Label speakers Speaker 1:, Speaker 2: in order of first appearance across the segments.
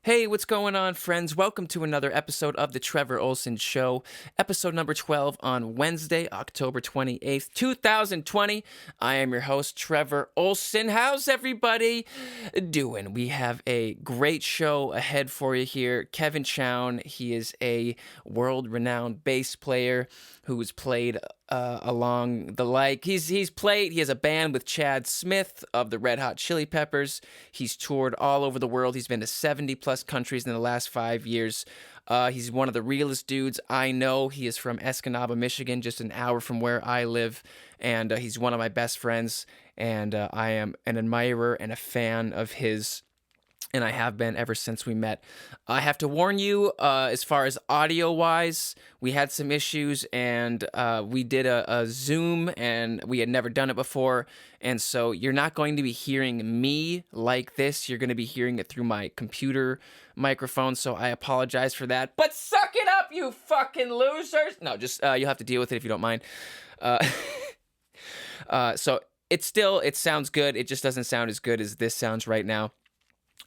Speaker 1: Hey, what's going on, friends? Welcome to another episode of The Trevor Ohlsen Show, episode number 12 on Wednesday, October 28th, 2020. I am your host, Trevor Ohlsen. How's everybody doing? We have a great show ahead for you here. Kevin Chown, he is a world-renowned bass player who's played along the like. He has a band with Chad Smith of the Red Hot Chili Peppers. He's toured all over the world. He's been to 70 plus countries in the last 5 years. He's one of the realest dudes I know. He is from Escanaba, Michigan, just an hour from where I live, and he's one of my best friends, and I am an admirer and a fan of his, and I have been ever since we met. I have to warn you, as far as audio-wise, we had some issues, and we did a Zoom, and we had never done it before, and so you're not going to be hearing me like this. You're going to be hearing it through my computer microphone, so I apologize for that. But suck it up, you fucking losers! No, just you'll have to deal with it if you don't mind. So it sounds good. It just doesn't sound as good as this sounds right now.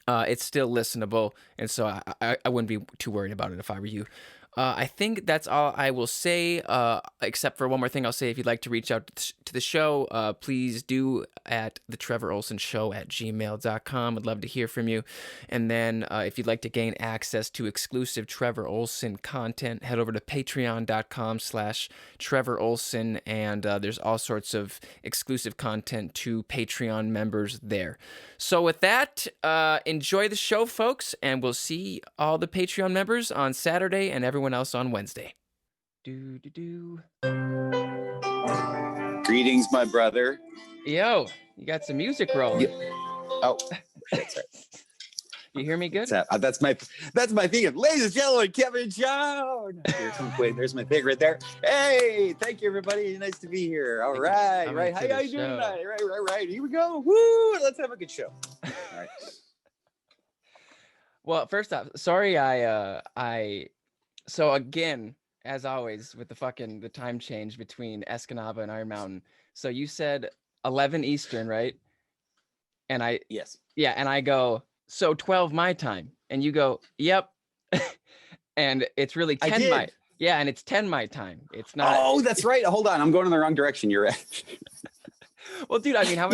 Speaker 1: It's still listenable, and so I wouldn't be too worried about it if I were you. I think that's all I will say, except for one more thing I'll say. If you'd like to reach out to the show, please do at thetrevorolsenshow@gmail.com. I'd love to hear from you. And then if you'd like to gain access to exclusive Trevor Ohlsen content, head over to patreon.com/Trevor Ohlsen, and there's all sorts of exclusive content to Patreon members there. So with that, enjoy the show, folks, and we'll see all the Patreon members on Saturday and everyone else on Wednesday.
Speaker 2: Greetings, my brother.
Speaker 1: Yo, you got some music rolling.
Speaker 2: Oh, shit, sorry.
Speaker 1: You hear me good?
Speaker 2: That's my thing. Ladies and gentlemen, Kevin Chown. Wait, there's my thing right there. Hey, thank you, everybody. Nice to be here. All right. How you doing tonight? Right. Here we go. Woo! Let's have a good show. All right.
Speaker 1: Well, first off, sorry, so again, as always, with the time change between Escanaba and Iron Mountain. So you said 11 Eastern, right? And
Speaker 2: yes.
Speaker 1: Yeah, and I go, so 12 my time, and you go, yep. And it's really 10 my, yeah, and it's 10 my time. It's not.
Speaker 2: Oh, that's right. Hold on, I'm going in the wrong direction. You're right.
Speaker 1: Well, dude, I mean, how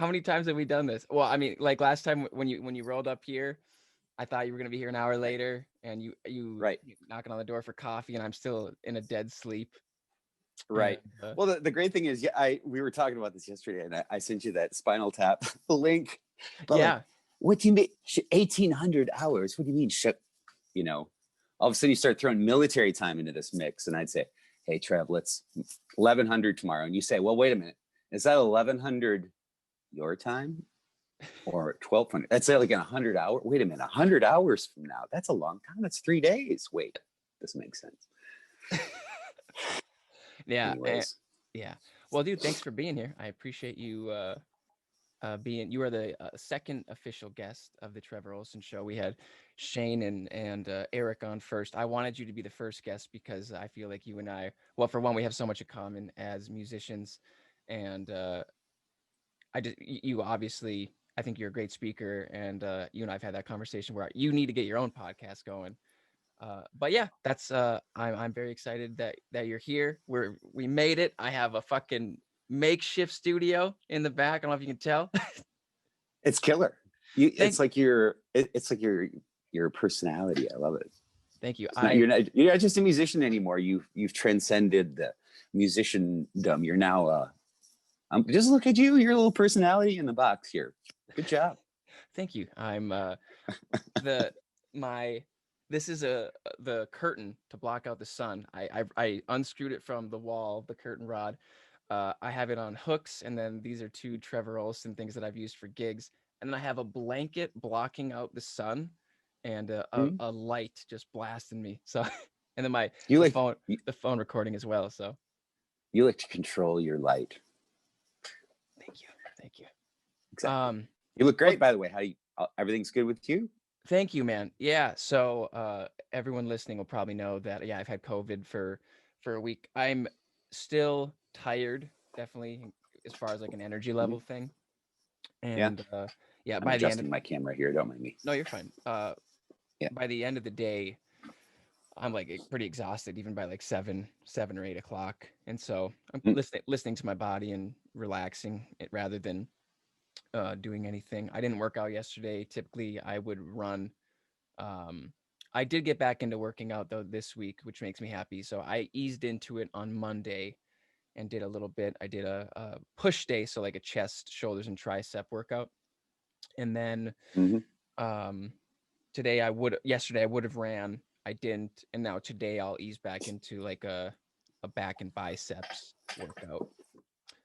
Speaker 1: many times have we done this? Well, I mean, like last time when you rolled up here, I thought you were gonna be here an hour later, and you
Speaker 2: right,
Speaker 1: knocking on the door for coffee, and I'm still in a dead sleep.
Speaker 2: Right. And, well, the great thing is, we were talking about this yesterday, and I sent you that Spinal Tap link. But
Speaker 1: yeah.
Speaker 2: Like, what do you mean 1,800 hours? What do you mean? You know, all of a sudden you start throwing military time into this mix, and I'd say, hey, Trev, let's 1,100 tomorrow. And you say, well, wait a minute. Is that 1,100 your time or 1,200? That's like 100 hours. Wait a minute, 100 hours from now. That's a long time. That's 3 days. Wait, this makes sense.
Speaker 1: Yeah. Yeah. Well, dude, thanks for being here. I appreciate you you are the second official guest of the Trevor Ohlsen Show. We had Shane and Eric on first. I wanted you to be the first guest because I feel like you and I, well, for one, we have so much in common as musicians, and you obviously, I think you're a great speaker, and you and I've had that conversation where you need to get your own podcast going. But yeah, that's I'm very excited that you're here. We made it. I have a fucking makeshift studio in the back. I don't know if you can tell.
Speaker 2: It's killer. It's like your personality. I love it.
Speaker 1: Thank you.
Speaker 2: You're not just a musician anymore. You've transcended the musiciandom. You're now just look at you. You're a little personality in the box here. Good job.
Speaker 1: Thank you. I'm this is the curtain to block out the sun. I unscrewed it from the wall, the curtain rod. I have it on hooks, and then these are 2 Trevor Ohlsen things that I've used for gigs. And then I have a blanket blocking out the sun, and a light just blasting me. So, and then the phone recording as well. So,
Speaker 2: you like to control your light.
Speaker 1: Thank you.
Speaker 2: Exactly. You look great, by the way. Everything's good with you?
Speaker 1: Thank you, man. Yeah. So everyone listening will probably know that, I've had COVID for a week. I'm still tired, definitely, as far as like an energy level thing. And Yeah,
Speaker 2: I'm
Speaker 1: by the end of
Speaker 2: adjusting my camera here. Don't mind me.
Speaker 1: no, you're fine.
Speaker 2: Yeah.
Speaker 1: By the end of the day, I'm like pretty exhausted, even by like 7 or 8 o'clock, and so I'm
Speaker 2: Mm,
Speaker 1: listening to my body and relaxing it rather than doing anything. I didn't work out yesterday. Typically, I would run. Um, I did get back into working out though this week, which makes me happy. So I eased into it on Monday and did a little bit. I did a push day, so like a chest, shoulders, and tricep workout, and then
Speaker 2: mhm.
Speaker 1: um, yesterday I would have ran. I didn't, and now today I'll ease back into like a back and biceps workout.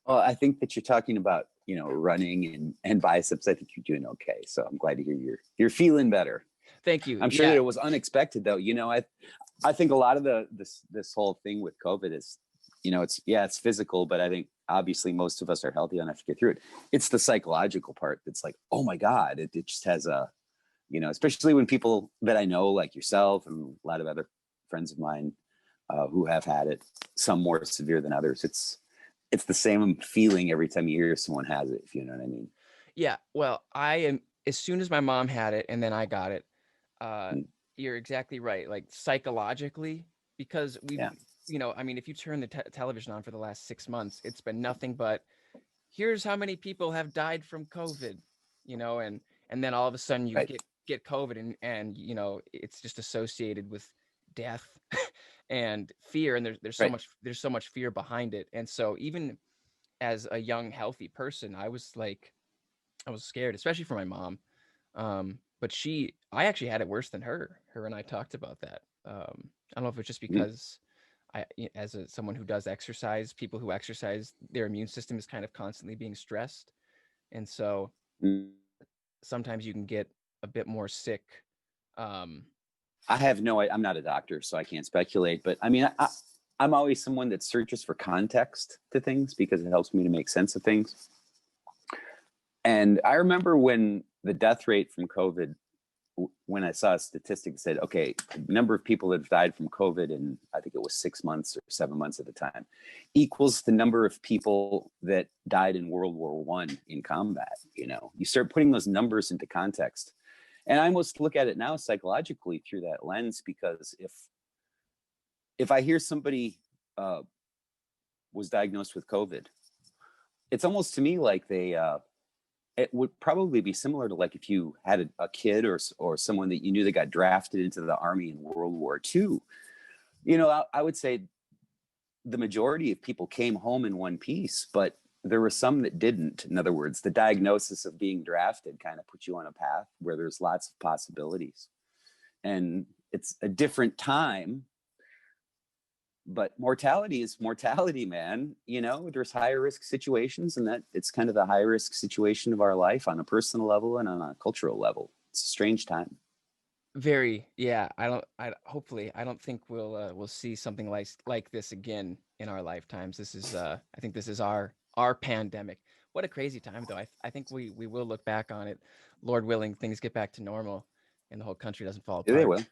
Speaker 2: Well, I think that you're talking about, running and biceps. I think you're doing okay. So I'm glad to hear you're feeling better.
Speaker 1: Thank you.
Speaker 2: I'm sure that
Speaker 1: Yeah,
Speaker 2: it was unexpected though. I think a lot of this whole thing with COVID is, it's physical, but I think obviously most of us are healthy enough to get through it. It's the psychological part that's like, oh my God, it just has especially when people that I know, like yourself and a lot of other friends of mine who have had it, some more severe than others. It's the same feeling every time you hear someone has it, if you know what I mean.
Speaker 1: yeah. Well, I am as soon as my mom had it and then I got it. Uh,
Speaker 2: Mm,
Speaker 1: you're exactly right. Like psychologically, because
Speaker 2: yeah,
Speaker 1: I mean, if you turn the television on for the last 6 months, it's been nothing but here's how many people have died from COVID, and then all of a sudden you
Speaker 2: right,
Speaker 1: get COVID and it's just associated with death and fear, and
Speaker 2: right.
Speaker 1: there's so much fear behind it. And so even as a young healthy person, I was scared, especially for my mom. But I actually had it worse than her. Her and I talked about that. I don't know if it's just
Speaker 2: Mm,
Speaker 1: because as someone who does exercise, people who exercise, their immune system is kind of constantly being stressed, and so
Speaker 2: mm.
Speaker 1: sometimes you can get a bit more sick. Um,
Speaker 2: I'm not a doctor, so I can't speculate. But I mean, I'm always someone that searches for context to things because it helps me to make sense of things. And I remember when the death rate from COVID, when I saw a statistic that said, okay, the number of people that have died from COVID in, I think it was 6 months or 7 months at the time, equals the number of people that died in World War I in combat. You start putting those numbers into context. And I almost look at it now psychologically through that lens, because if I hear somebody was diagnosed with COVID, it's almost to me like it would probably be similar to like if you had a kid or someone that you knew that got drafted into the army in World War II. I would say the majority of people came home in one piece, but there were some that didn't. In other words, the diagnosis of being drafted kind of puts you on a path where there's lots of possibilities. And it's a different time, but mortality is mortality, man. There's higher risk situations, and that it's kind of the high risk situation of our life on a personal level and on a cultural level. It's a strange time.
Speaker 1: Very, yeah. Hopefully, I don't think we'll see something like this again in our lifetimes. I think this is our pandemic. What a crazy time, though. I think we will look back on it, Lord willing, things get back to normal, and the whole country doesn't fall
Speaker 2: Yeah, they
Speaker 1: apart.
Speaker 2: will.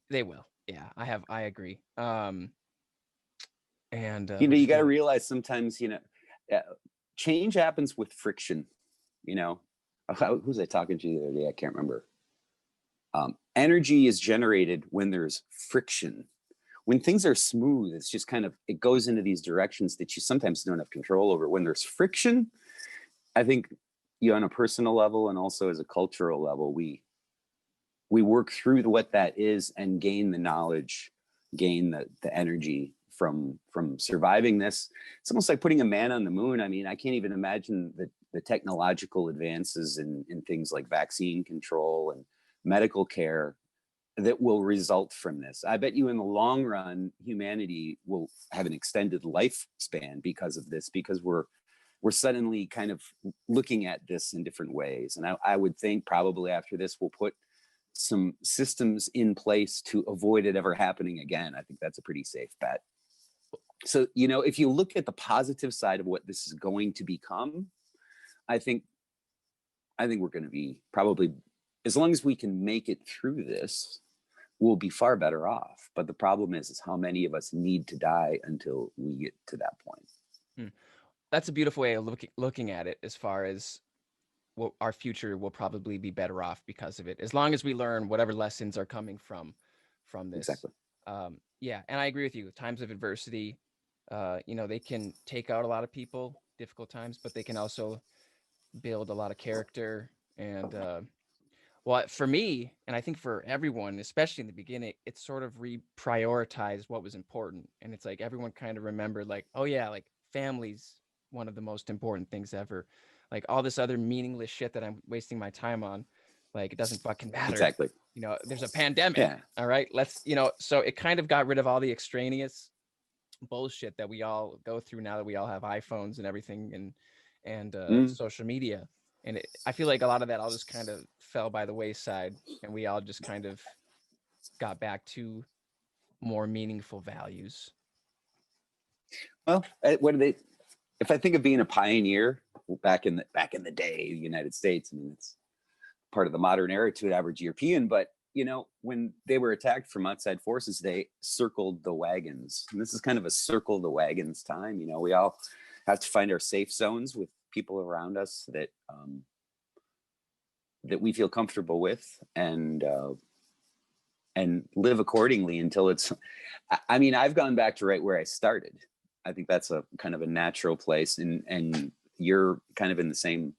Speaker 1: They will. Yeah, I agree. And
Speaker 2: You know,
Speaker 1: which
Speaker 2: you
Speaker 1: is
Speaker 2: got to
Speaker 1: good.
Speaker 2: realize sometimes, uh, change happens with friction. You know, who was I talking to the other day? I can't remember. Energy is generated when there's friction. When things are smooth, it's just kind of, it goes into these directions that you sometimes don't have control over. When there's friction, I think, on a personal level and also as a cultural level, we work through what that is and gain the knowledge, gain the energy from surviving this. It's almost like putting a man on the moon. I mean, I can't even imagine the technological advances in things like vaccine control and medical care that will result from this. I bet you in the long run, humanity will have an extended lifespan because of this, because we're suddenly kind of looking at this in different ways. And I would think probably after this, we'll put some systems in place to avoid it ever happening again. I think that's a pretty safe bet. So, if you look at the positive side of what this is going to become, I think we're going to be probably, as long as we can make it through this, we'll be far better off. But the problem is how many of us need to die until we get to that point.
Speaker 1: Hmm. That's a beautiful way of looking at it, as far as our future will probably be better off because of it, as long as we learn whatever lessons are coming from this.
Speaker 2: Exactly.
Speaker 1: Yeah, and I agree with you. Times of adversity, they can take out a lot of people, difficult times, but they can also build a lot of character. And well, for me, and I think for everyone, especially in the beginning, it's sort of reprioritized what was important. And it's like everyone kind of remembered, like, oh yeah, like family's one of the most important things ever. Like all this other meaningless shit that I'm wasting my time on, like it doesn't fucking matter.
Speaker 2: Exactly.
Speaker 1: There's a pandemic.
Speaker 2: Yeah.
Speaker 1: All right, so it kind of got rid of all the extraneous bullshit that we all go through now that we all have iPhones and everything, and
Speaker 2: Mm.
Speaker 1: social media. And I feel like a lot of that all just kind of fell by the wayside, and we all just kind of got back to more meaningful values.
Speaker 2: Well, what do they? If I think of being a pioneer back in the day, United States, I mean, it's part of the modern era to an average European. But when they were attacked from outside forces, they circled the wagons, and this is kind of a circle the wagons time. We all have to find our safe zones with people around us that we feel comfortable with, and live accordingly until it's. I mean, I've gone back to right where I started. I think that's a kind of a natural place, and you're kind of in the same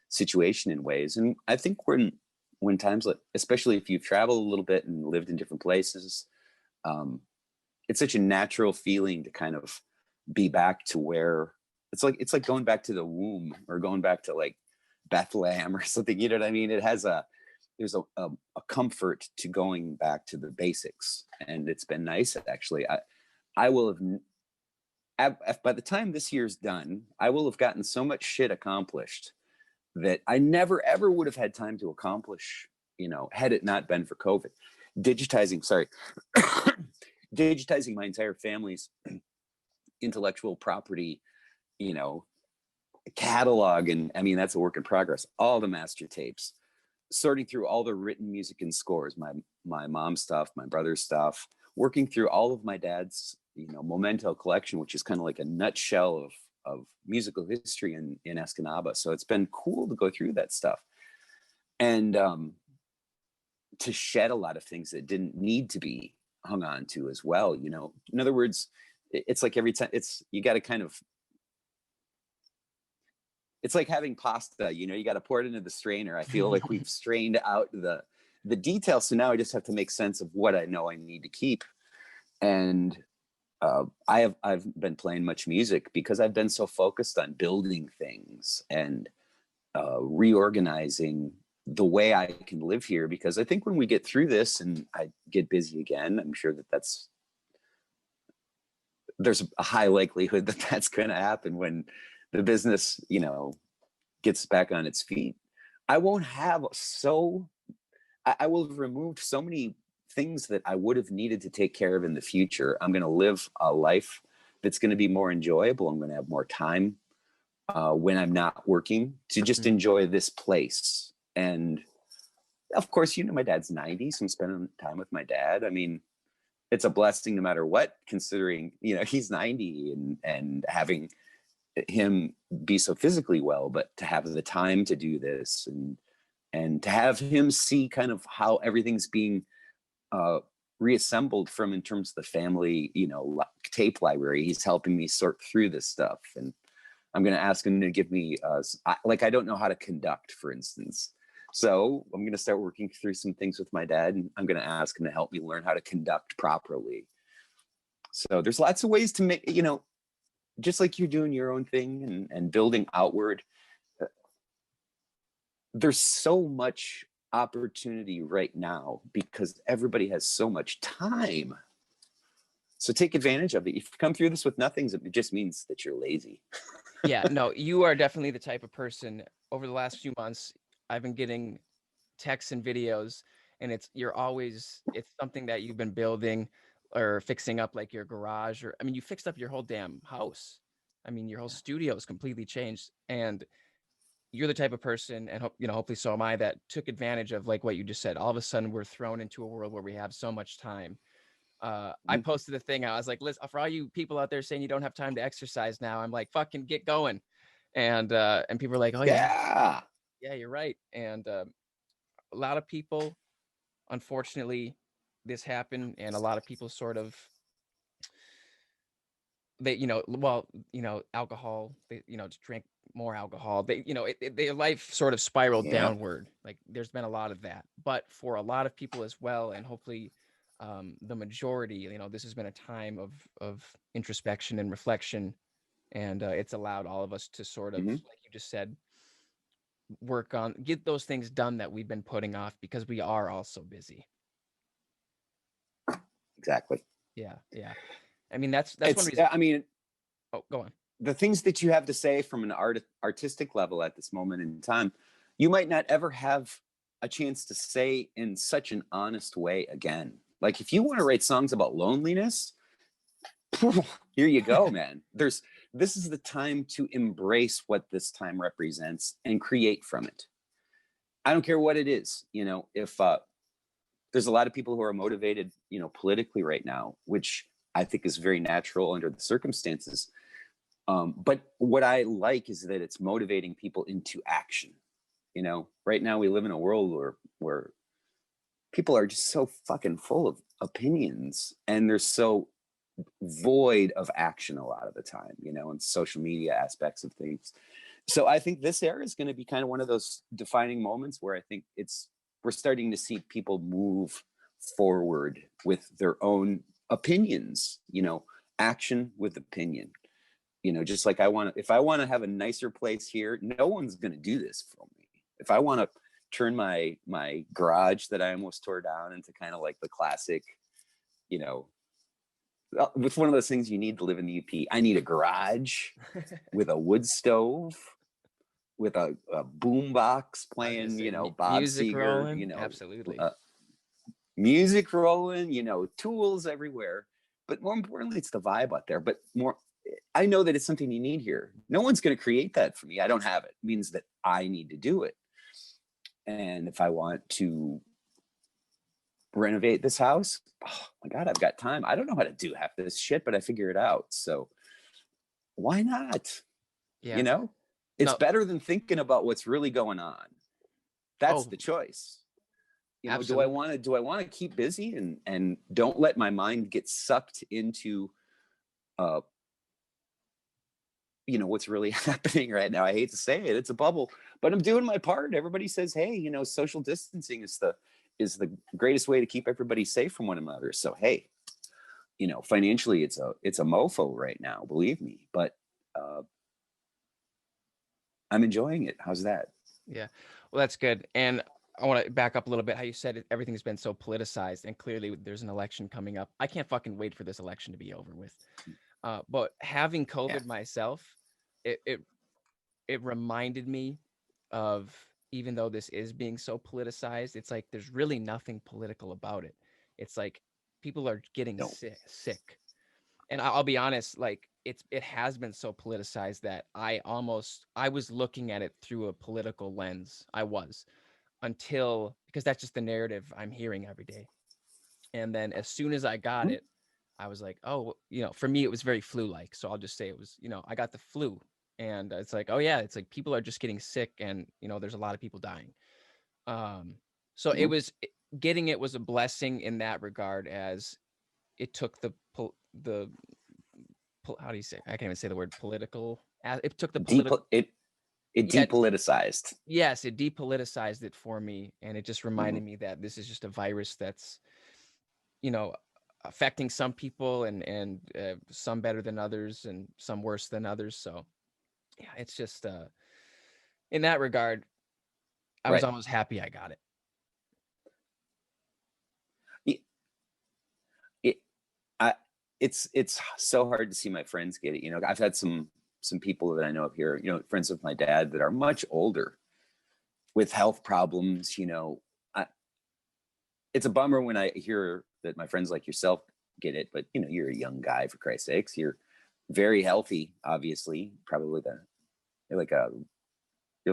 Speaker 2: situation in ways. And I think when times like, especially if you've traveled a little bit and lived in different places, it's such a natural feeling to kind of be back to where it's like going back to the womb, or going back to like Bethlehem or something. You know what I mean? There's a comfort to going back to the basics, and it's been nice. Actually, I will have, by the time this year's done, I will have gotten so much shit accomplished that I never ever would have had time to accomplish, had it not been for COVID. Digitizing my entire family's intellectual property, catalog, and I mean, that's a work in progress. All the master tapes, sorting through all the written music and scores, my mom's stuff, my brother's stuff, working through all of my dad's memento collection, which is kind of like a nutshell of musical history in Escanaba. So it's been cool to go through that stuff, and to shed a lot of things that didn't need to be hung on to as well. In other words, it's like every time you got to kind of, it's like having pasta, you got to pour it into the strainer. I feel like we've strained out the details. So now I just have to make sense of what I know I need to keep. And I've been playing much music because I've been so focused on building things and reorganizing the way I can live here. Because I think when we get through this and I get busy again, I'm sure there's a high likelihood that that's going to happen when the business, gets back on its feet. I won't have I will have removed so many things that I would have needed to take care of in the future. I'm going to live a life that's going to be more enjoyable. I'm going to have more time when I'm not working to just enjoy this place. And of course, my dad's 90, so I'm spending time with my dad. I mean, it's a blessing no matter what, considering, he's 90 and having him be so physically well, but to have the time to do this and to have him see kind of how everything's being reassembled from in terms of the family, tape library. He's helping me sort through this stuff, and I'm going to ask him to give me I don't know how to conduct, for instance. So I'm going to start working through some things with my dad, and I'm going to ask him to help me learn how to conduct properly. So there's lots of ways to make, just like you're doing your own thing and building outward. There's so much opportunity right now because everybody has so much time. So take advantage of it. If you come through this with nothing, it just means that you're lazy.
Speaker 1: Yeah, no, you are definitely the type of person. Over the last few months, I've been getting texts and videos, and it's something that you've been building or fixing up, like your garage, or I mean, you fixed up your whole damn house. I mean, your whole studio is completely changed, and you're the type of person, and hopefully so am I, that took advantage of, like what you just said. All of a sudden, we're thrown into a world where we have so much time. I posted a thing. I was like, listen, for all you people out there saying you don't have time to exercise now, I'm like, fucking get going. And people are like, oh yeah, Yeah, you're right. And a lot of people, unfortunately, this happened, and a lot of people sort of they, alcohol, they, just drink more alcohol. They, their life sort of spiraled
Speaker 2: Yeah.
Speaker 1: downward. Like there's been a lot of that, but for a lot of people as well, and hopefully, the majority, this has been a time of introspection and reflection, and it's allowed all of us to sort of,
Speaker 2: Hmm.
Speaker 1: like you just said, get those things done that we've been putting off because we are all so busy.
Speaker 2: Exactly.
Speaker 1: Yeah, yeah. I mean, that's one
Speaker 2: It's,
Speaker 1: reason.
Speaker 2: I mean,
Speaker 1: Oh, go on.
Speaker 2: the things that you have to say from an artistic level at this moment in time, you might not ever have a chance to say in such an honest way again. Like if you want to write songs about loneliness, here you go, man. This is the time to embrace what this time represents and create from it. I don't care what it is. If there's a lot of people who are motivated, politically right now, which I think is very natural under the circumstances. But what I like is that it's motivating people into action. Right now we live in a world where people are just so fucking full of opinions, and they're so void of action a lot of the time, and social media aspects of things. So I think this era is going to be kind of one of those defining moments where I think we're starting to see people move forward with their own opinions, action with opinion. Just like if I want to have a nicer place here, no one's going to do this for me. If I want to turn my garage that I almost tore down into kind of like the classic, with one of those things you need to live in the UP. I need a garage with a wood stove, with a boom box playing, Bob
Speaker 1: music
Speaker 2: Seger,
Speaker 1: rolling, absolutely.
Speaker 2: Music rolling, tools everywhere. But more importantly, it's the vibe out there. But I know that it's something you need here. No one's going to create that for me. I don't have it. It means that I need to do it. And if I want to renovate this house, oh my God, I've got time. I don't know how to do half this shit, but I figure it out. So why not?
Speaker 1: Yeah.
Speaker 2: It's better than thinking about what's really going on. That's the choice. Do I want to keep busy and don't let my mind get sucked into what's really happening right now? I hate to say it, it's a bubble, but I'm doing my part. Everybody says, hey, social distancing is the greatest way to keep everybody safe from one another. So hey, financially it's a mofo right now, believe me, but I'm enjoying it. How's that?
Speaker 1: Yeah, well, that's good. And I want to back up a little bit. How you said everything's been so politicized, and clearly there's an election coming up. I can't fucking wait for this election to be over with. But having COVID myself, it reminded me of, even though this is being so politicized, it's like there's really nothing political about it. It's like people are getting sick. And I'll be honest, like it has been so politicized that I was looking at it through a political lens. I was, because that's just the narrative I'm hearing every day. And then as soon as I got it, I was like, oh, for me, it was very flu-like. So I'll just say it was, I got the flu. And it's like, oh yeah, it's like people are just getting sick, and there's a lot of people dying. So getting it was a blessing in that regard, as it took how do you say? I can't even say the word political. It took the political.
Speaker 2: It depoliticized.
Speaker 1: Yes, it depoliticized it for me, and it just reminded me that this is just a virus that's, affecting some people, and some better than others, and some worse than others. So, yeah, it's just in that regard, I was almost happy I got it.
Speaker 2: It's so hard to see my friends get it. I've had some people that I know up here, friends of my dad that are much older with health problems. It's a bummer when I hear that my friends like yourself get it, but you're a young guy, for Christ's sakes. You're very healthy, obviously. Probably you're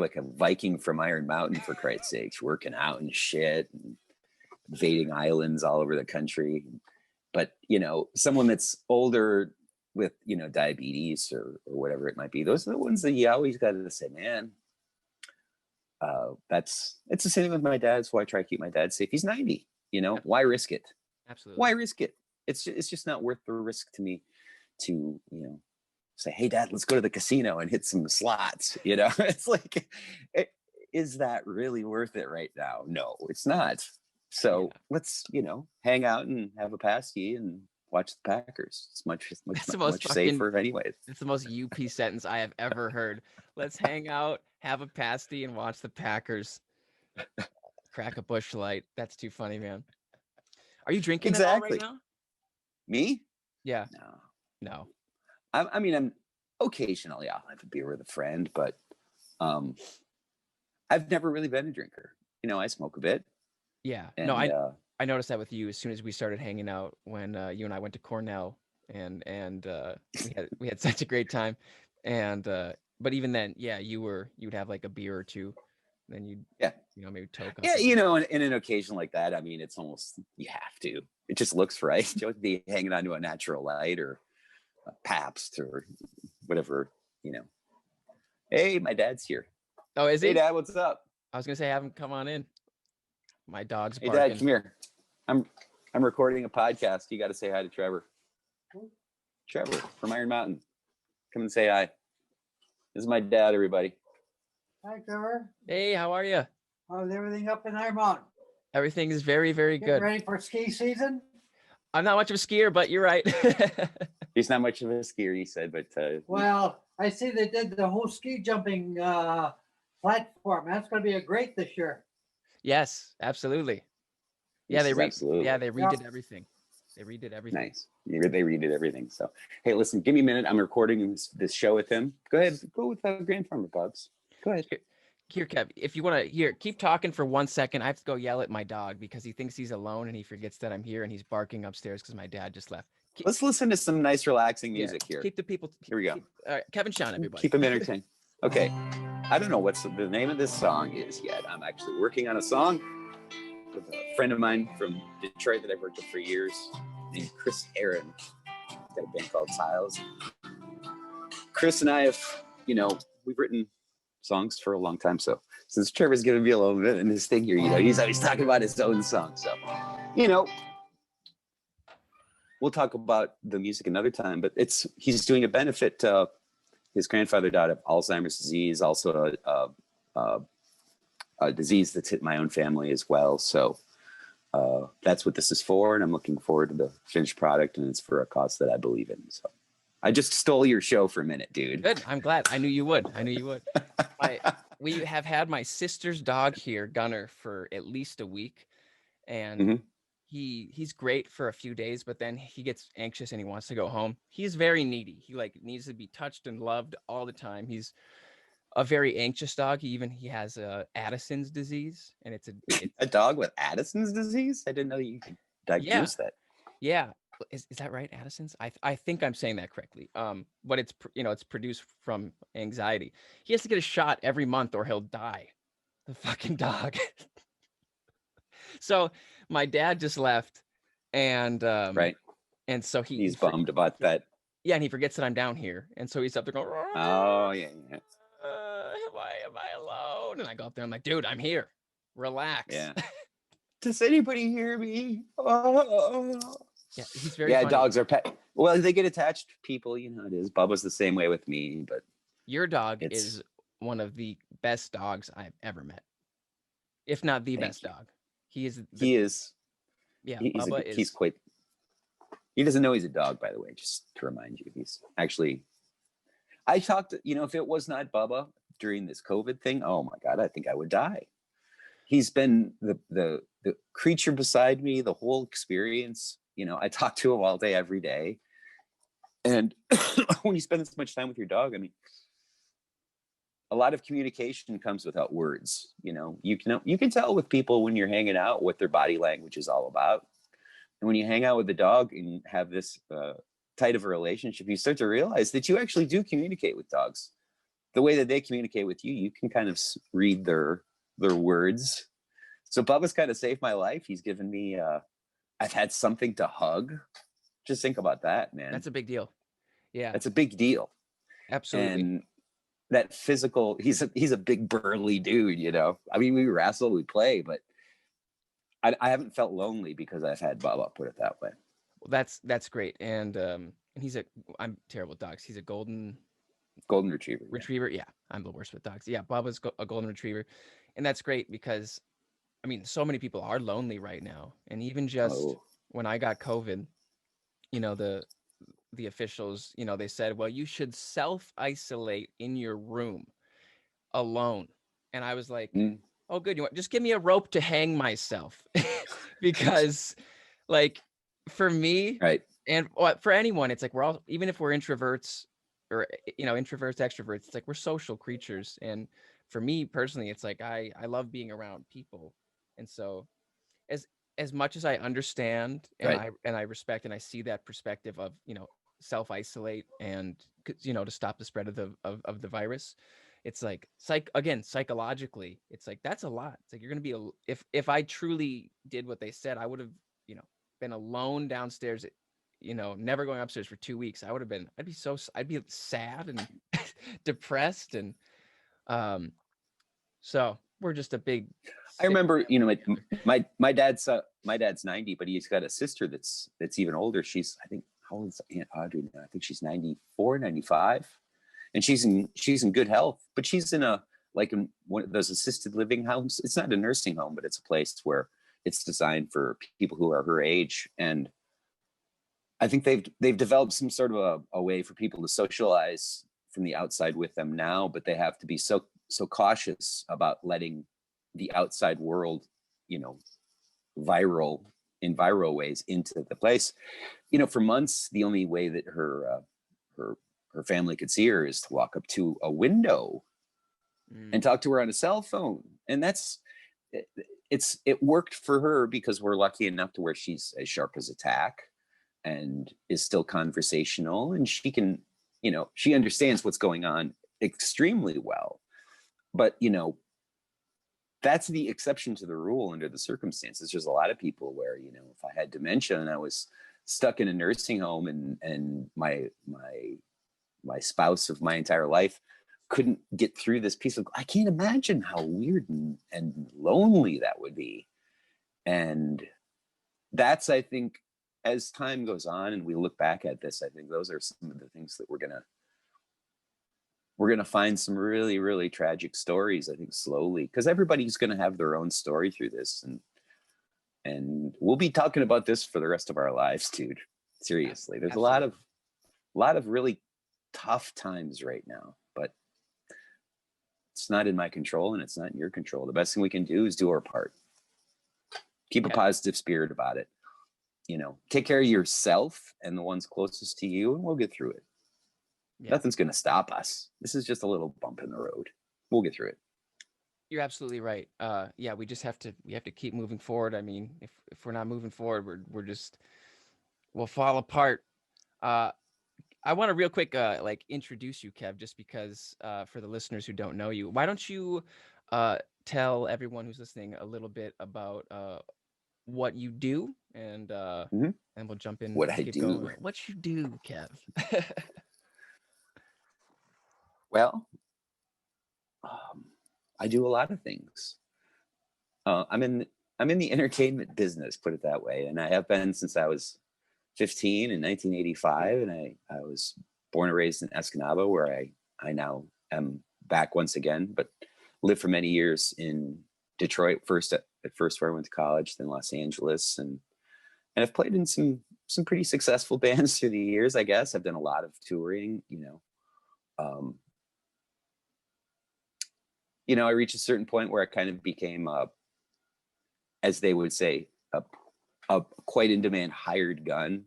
Speaker 2: like a Viking from Iron Mountain, for Christ's sakes, working out and shit, and invading islands all over the country. But someone that's older with diabetes or whatever it might be, those are the ones that you always got to say, man, It's the same with my dad. That's why I try to keep my dad safe. He's 90. Why risk it?
Speaker 1: Absolutely.
Speaker 2: Why risk it? It's just not worth the risk to me to say, hey Dad, let's go to the casino and hit some slots. It's like, is that really worth it right now? No, it's not. So let's hang out and have a pasty and watch the Packers. It's much safer anyways.
Speaker 1: It's the most UP sentence I have ever heard. Let's hang out, have a pasty, and watch the Packers. Crack a Busch Light. That's too funny, man. Are you drinking at all right now?
Speaker 2: Me?
Speaker 1: Yeah. No.
Speaker 2: I'm occasionally I'll have a beer with a friend, but I've never really been a drinker. I smoke a bit.
Speaker 1: Yeah.
Speaker 2: And,
Speaker 1: no, I noticed that with you as soon as we started hanging out when you and I went to Cornell and we had such a great time. And but even then, yeah, you'd have like a beer or two, then you'd maybe toke up.
Speaker 2: Yeah, in an occasion like that, it's almost you have to. It just looks right. You would be hanging on to a Natural Light or a Pabst or whatever, Hey, my dad's here.
Speaker 1: Oh, is he?
Speaker 2: Hey, Dad, what's up?
Speaker 1: I was gonna say, have him come on in. My dog's
Speaker 2: barking.
Speaker 1: Hey,
Speaker 2: Dad, come here. I'm recording a podcast. You got to say hi to Trevor. Trevor from Iron Mountain. Come and say hi. This is my dad, everybody.
Speaker 3: Hi, Trevor.
Speaker 1: Hey, how are you?
Speaker 3: How's everything up in Iron Mountain?
Speaker 1: Everything is very, very good.
Speaker 3: Ready for ski season?
Speaker 1: I'm not much of a skier, but you're right.
Speaker 2: He's not much of a skier, he said, but
Speaker 3: well, I see they did the whole ski jumping platform. That's going to be a great this year.
Speaker 1: Yes, absolutely. Yeah, they redid everything. They redid everything.
Speaker 2: Nice. They redid everything. So, hey, listen, give me a minute. I'm recording this show with him. Go ahead. Go with Grand Farmer Bubs. Go ahead.
Speaker 1: Here, Kev, if you want to, keep talking for 1 second. I have to go yell at my dog because he thinks he's alone and he forgets that I'm here and he's barking upstairs because my dad just left.
Speaker 2: Let's listen to some nice, relaxing music here.
Speaker 1: Keep the people.
Speaker 2: Here we go.
Speaker 1: All right, Kevin Chown, everybody.
Speaker 2: Keep them entertained. Okay. I don't know what the name of this song is yet. I'm actually working on a song with a friend of mine from Detroit that I've worked with for years named Chris Aaron. Got a band called Tiles. Chris and I have, we've written songs for a long time. So since Trevor's giving me a little bit in his thing here, he's always talking about his own song. So, we'll talk about the music another time, but he's doing a benefit to his grandfather died of Alzheimer's disease, also a disease that's hit my own family as well. So that's what this is for. And I'm looking forward to the finished product, and it's for a cause that I believe in. So I just stole your show for a minute, dude.
Speaker 1: Good. I'm glad. I knew you would. We have had my sister's dog here, Gunner, for at least a week. And he's great for a few days, but then he gets anxious and he wants to go home. He's very needy. He needs to be touched and loved all the time. He's a very anxious dog. He has Addison's disease, and it's
Speaker 2: a dog with Addison's disease. I didn't know you could diagnose that.
Speaker 1: Yeah. Is that right? Addison's? I think I'm saying that correctly. But it's it's produced from anxiety. He has to get a shot every month or he'll die. The fucking dog. So my dad just left, and
Speaker 2: right.
Speaker 1: And so
Speaker 2: he's bummed about that.
Speaker 1: Yeah, and he forgets that I'm down here, and so he's up there going,
Speaker 2: oh yeah.
Speaker 1: Am I alone? And I go up there, I'm like, dude, I'm here. Relax.
Speaker 2: Yeah. Does anybody hear me? Oh.
Speaker 1: Yeah, he's very funny.
Speaker 2: Dogs are pet. Well, they get attached to people, it is. Bubba's the same way with me, but
Speaker 1: your dog is one of the best dogs I've ever met, if not the best dog. He is. Yeah,
Speaker 2: he's quite. He doesn't know he's a dog, by the way. Just to remind you, he's actually. I talked. If it was not Bubba during this COVID thing, oh my God, I think I would die. He's been the creature beside me the whole experience. I talk to him all day, every day. And when you spend this much time with your dog, a lot of communication comes without words. You can tell with people when you're hanging out what their body language is all about. And when you hang out with the dog and have this tight of a relationship, you start to realize that you actually do communicate with dogs. The way that they communicate with you, you can kind of read their words. So Bubba's kind of saved my life. He's given me, I've had something to hug. Just think about that, man.
Speaker 1: That's a big deal. Yeah.
Speaker 2: That's a big deal.
Speaker 1: Absolutely.
Speaker 2: And that physical, he's a big burly dude, you know. I mean, we wrestle, we play, but I haven't felt lonely because I've had Bubba, put it that way.
Speaker 1: Well, that's great. And I'm terrible with dogs. He's a golden
Speaker 2: Retriever.
Speaker 1: retriever. Yeah, I'm the worst with dogs. Yeah, Bubba's a golden retriever, and that's great because, I mean, so many people are lonely right now, and even just when I got COVID, you know, the officials, you know, they said, well, you should self-isolate in your room alone. And I was like, oh, good. You want, just give me a rope to hang myself because like for me,
Speaker 2: right.
Speaker 1: And for anyone, it's like, we're all, even if we're introverts or, you know, introverts, extroverts, it's like, we're social creatures. And for me personally, it's like, I love being around people. And so as much as I understand and I respect and I see that perspective of, you know, self-isolate and, you know, to stop the spread of the virus, it's like psychologically, it's like, that's a lot. It's like, you're going to be if I truly did what they said, I would have, you know, been alone downstairs, you know, never going upstairs for 2 weeks. I'd be sad and depressed. And so we're just a big,
Speaker 2: I remember, you know, my dad's 90, but he's got a sister that's even older. She's, I think, how old is Aunt Audrey now? I think she's 94, 95, and she's in good health, but she's in in one of those assisted living homes. It's not a nursing home, but it's a place where it's designed for people who are her age. And I think they've developed some sort of a way for people to socialize from the outside with them now, but they have to be so cautious about letting the outside world, you know, viral ways into the place. You know, for months, the only way that her family could see her is to walk up to a window and talk to her on a cell phone. And it worked for her because we're lucky enough to where she's as sharp as a tack and is still conversational, and she can, you know, she understands what's going on extremely well. But, you know, that's the exception to the rule under the circumstances. There's a lot of people where, you know, if I had dementia and I was stuck in a nursing home and my spouse of my entire life couldn't get through this piece of, I can't imagine how weird and lonely that would be. And that's, I think, as time goes on and we look back at this, I think those are some of the things that we're gonna find some really, really tragic stories, I think, slowly, because everybody's gonna have their own story through this, and we'll be talking about this for the rest of our lives, dude. Seriously, there's
Speaker 1: Absolutely.
Speaker 2: a lot of really tough times right now, but it's not in my control and it's not in your control. The best thing we can do is do our part. Keep a positive spirit about it. You know, take care of yourself and the ones closest to you, and we'll get through it. Yeah. Nothing's going to stop us. This is just a little bump in the road. We'll get through it.
Speaker 1: You're absolutely right. Yeah, we have to keep moving forward. I mean, if we're not moving forward, we'll fall apart. I want to real quick, like, introduce you, Kev, just because, for the listeners who don't know you, why don't you, tell everyone who's listening a little bit about, what you do, and we'll jump in.
Speaker 2: What I do.
Speaker 1: Going. What you do, Kev?
Speaker 2: Well, I do a lot of things. I'm in the entertainment business, put it that way, and I have been since I was 15 in 1985, and I was born and raised in Escanaba, where I now am back once again, but lived for many years in Detroit at first where I went to college, then Los Angeles, and I've played in some pretty successful bands through the years. I guess I've done a lot of touring. I reached a certain point where I kind of became, as they would say, a quite in demand hired gun,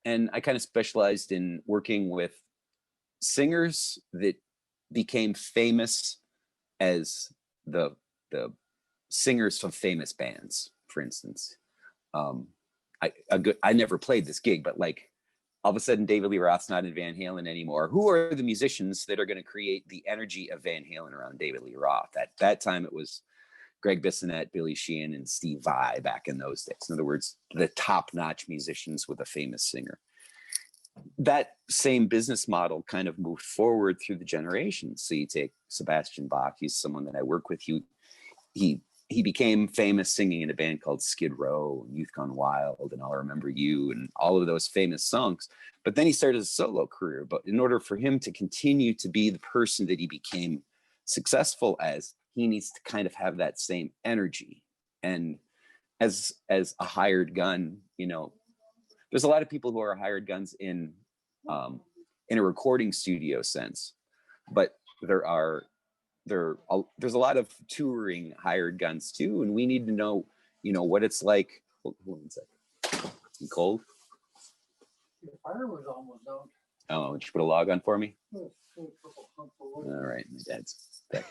Speaker 2: and I kind of specialized in working with singers that became famous as the singers of famous bands. For instance, I never played this gig, but like all of a sudden David Lee Roth's not in Van Halen anymore. Who are the musicians that are going to create the energy of Van Halen around David Lee Roth? At that time, it was Greg Bissonette, Billy Sheehan, and Steve Vai back in those days. In other words, the top-notch musicians with a famous singer. that same business model kind of moved forward through the generations. So you take Sebastian Bach, he's someone that I work with. He became famous singing in a band called Skid Row, and Youth Gone Wild, and I'll Remember You, and all of those famous songs. But then he started a solo career. But in order for him to continue to be the person that he became successful as, he needs to kind of have that same energy. And as a hired gun, you know, there's a lot of people who are hired guns in a recording studio sense, but there's a lot of touring hired guns too, and we need to know, you know, what it's like. Hold on a second. You cold?
Speaker 3: The fire was almost out.
Speaker 2: Oh, did you put a log on for me?
Speaker 3: Oh,
Speaker 2: All right, my dad's back.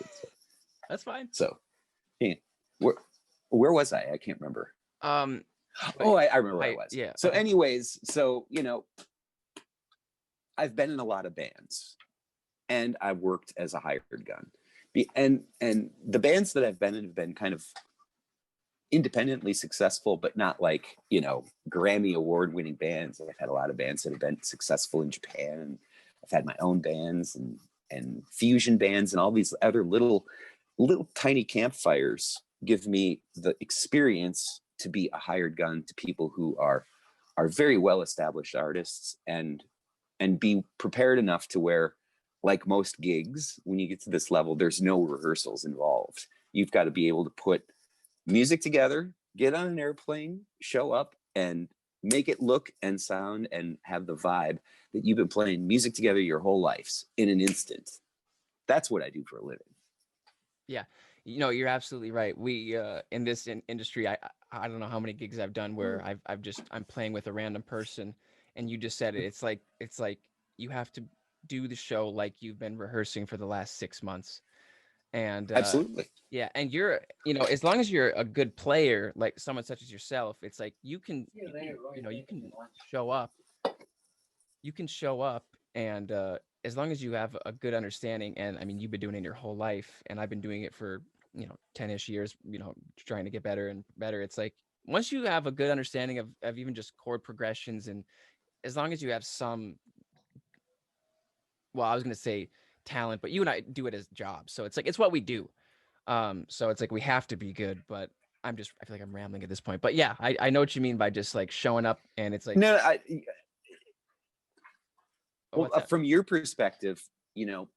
Speaker 1: That's fine.
Speaker 2: So, yeah, where was I? I can't remember. Oh, I remember where I was.
Speaker 1: Yeah.
Speaker 2: So, anyways, so you know, I've been in a lot of bands, and I've worked as a hired gun. And the bands that I've been in have been kind of independently successful, but not like, you know, Grammy award-winning bands. I've had a lot of bands that have been successful in Japan. I've had my own bands and fusion bands, and all these other little tiny campfires give me the experience to be a hired gun to people who are very well-established artists, and be prepared enough to where, like most gigs, when you get to this level, there's no rehearsals involved. You've got to be able to put music together, get on an airplane, show up, and make it look and sound and have the vibe that you've been playing music together your whole lives in an instant. That's what I do for a living.
Speaker 1: Yeah, you know, you're absolutely right. We in this industry, I don't know how many gigs I've done where I'm playing with a random person, and you just said it. It's like you have to do the show like you've been rehearsing for the last 6 months. And
Speaker 2: Absolutely.
Speaker 1: yeah, and you're, you know, as long as you're a good player, like someone such as yourself, it's like you can show up and as long as you have a good understanding, and I mean, you've been doing it your whole life, and I've been doing it for, you know, 10-ish years, you know, trying to get better and better. It's like once you have a good understanding of even just chord progressions, and as long as you have some, well, I was going to say talent, but you and I do it as jobs. So it's like, it's what we do. So it's like, we have to be good, but I feel like I'm rambling at this point, but yeah, I know what you mean by just like showing up, and it's like,
Speaker 2: No,
Speaker 1: oh,
Speaker 2: well, from your perspective, you know,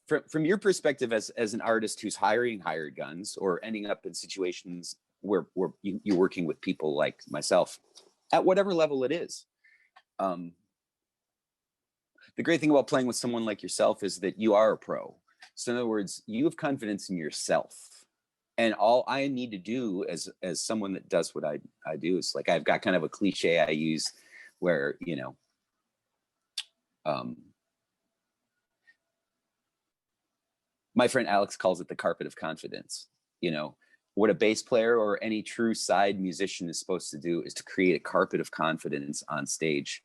Speaker 2: from your perspective as an artist who's hiring hired guns or ending up in situations where you're working with people like myself at whatever level it is. The great thing about playing with someone like yourself is that you are a pro. So in other words, you have confidence in yourself. And all I need to do as someone that does what I do is, like, I've got kind of a cliche I use where, you know, my friend Alex calls it the carpet of confidence. You know, what a bass player or any true side musician is supposed to do is to create a carpet of confidence on stage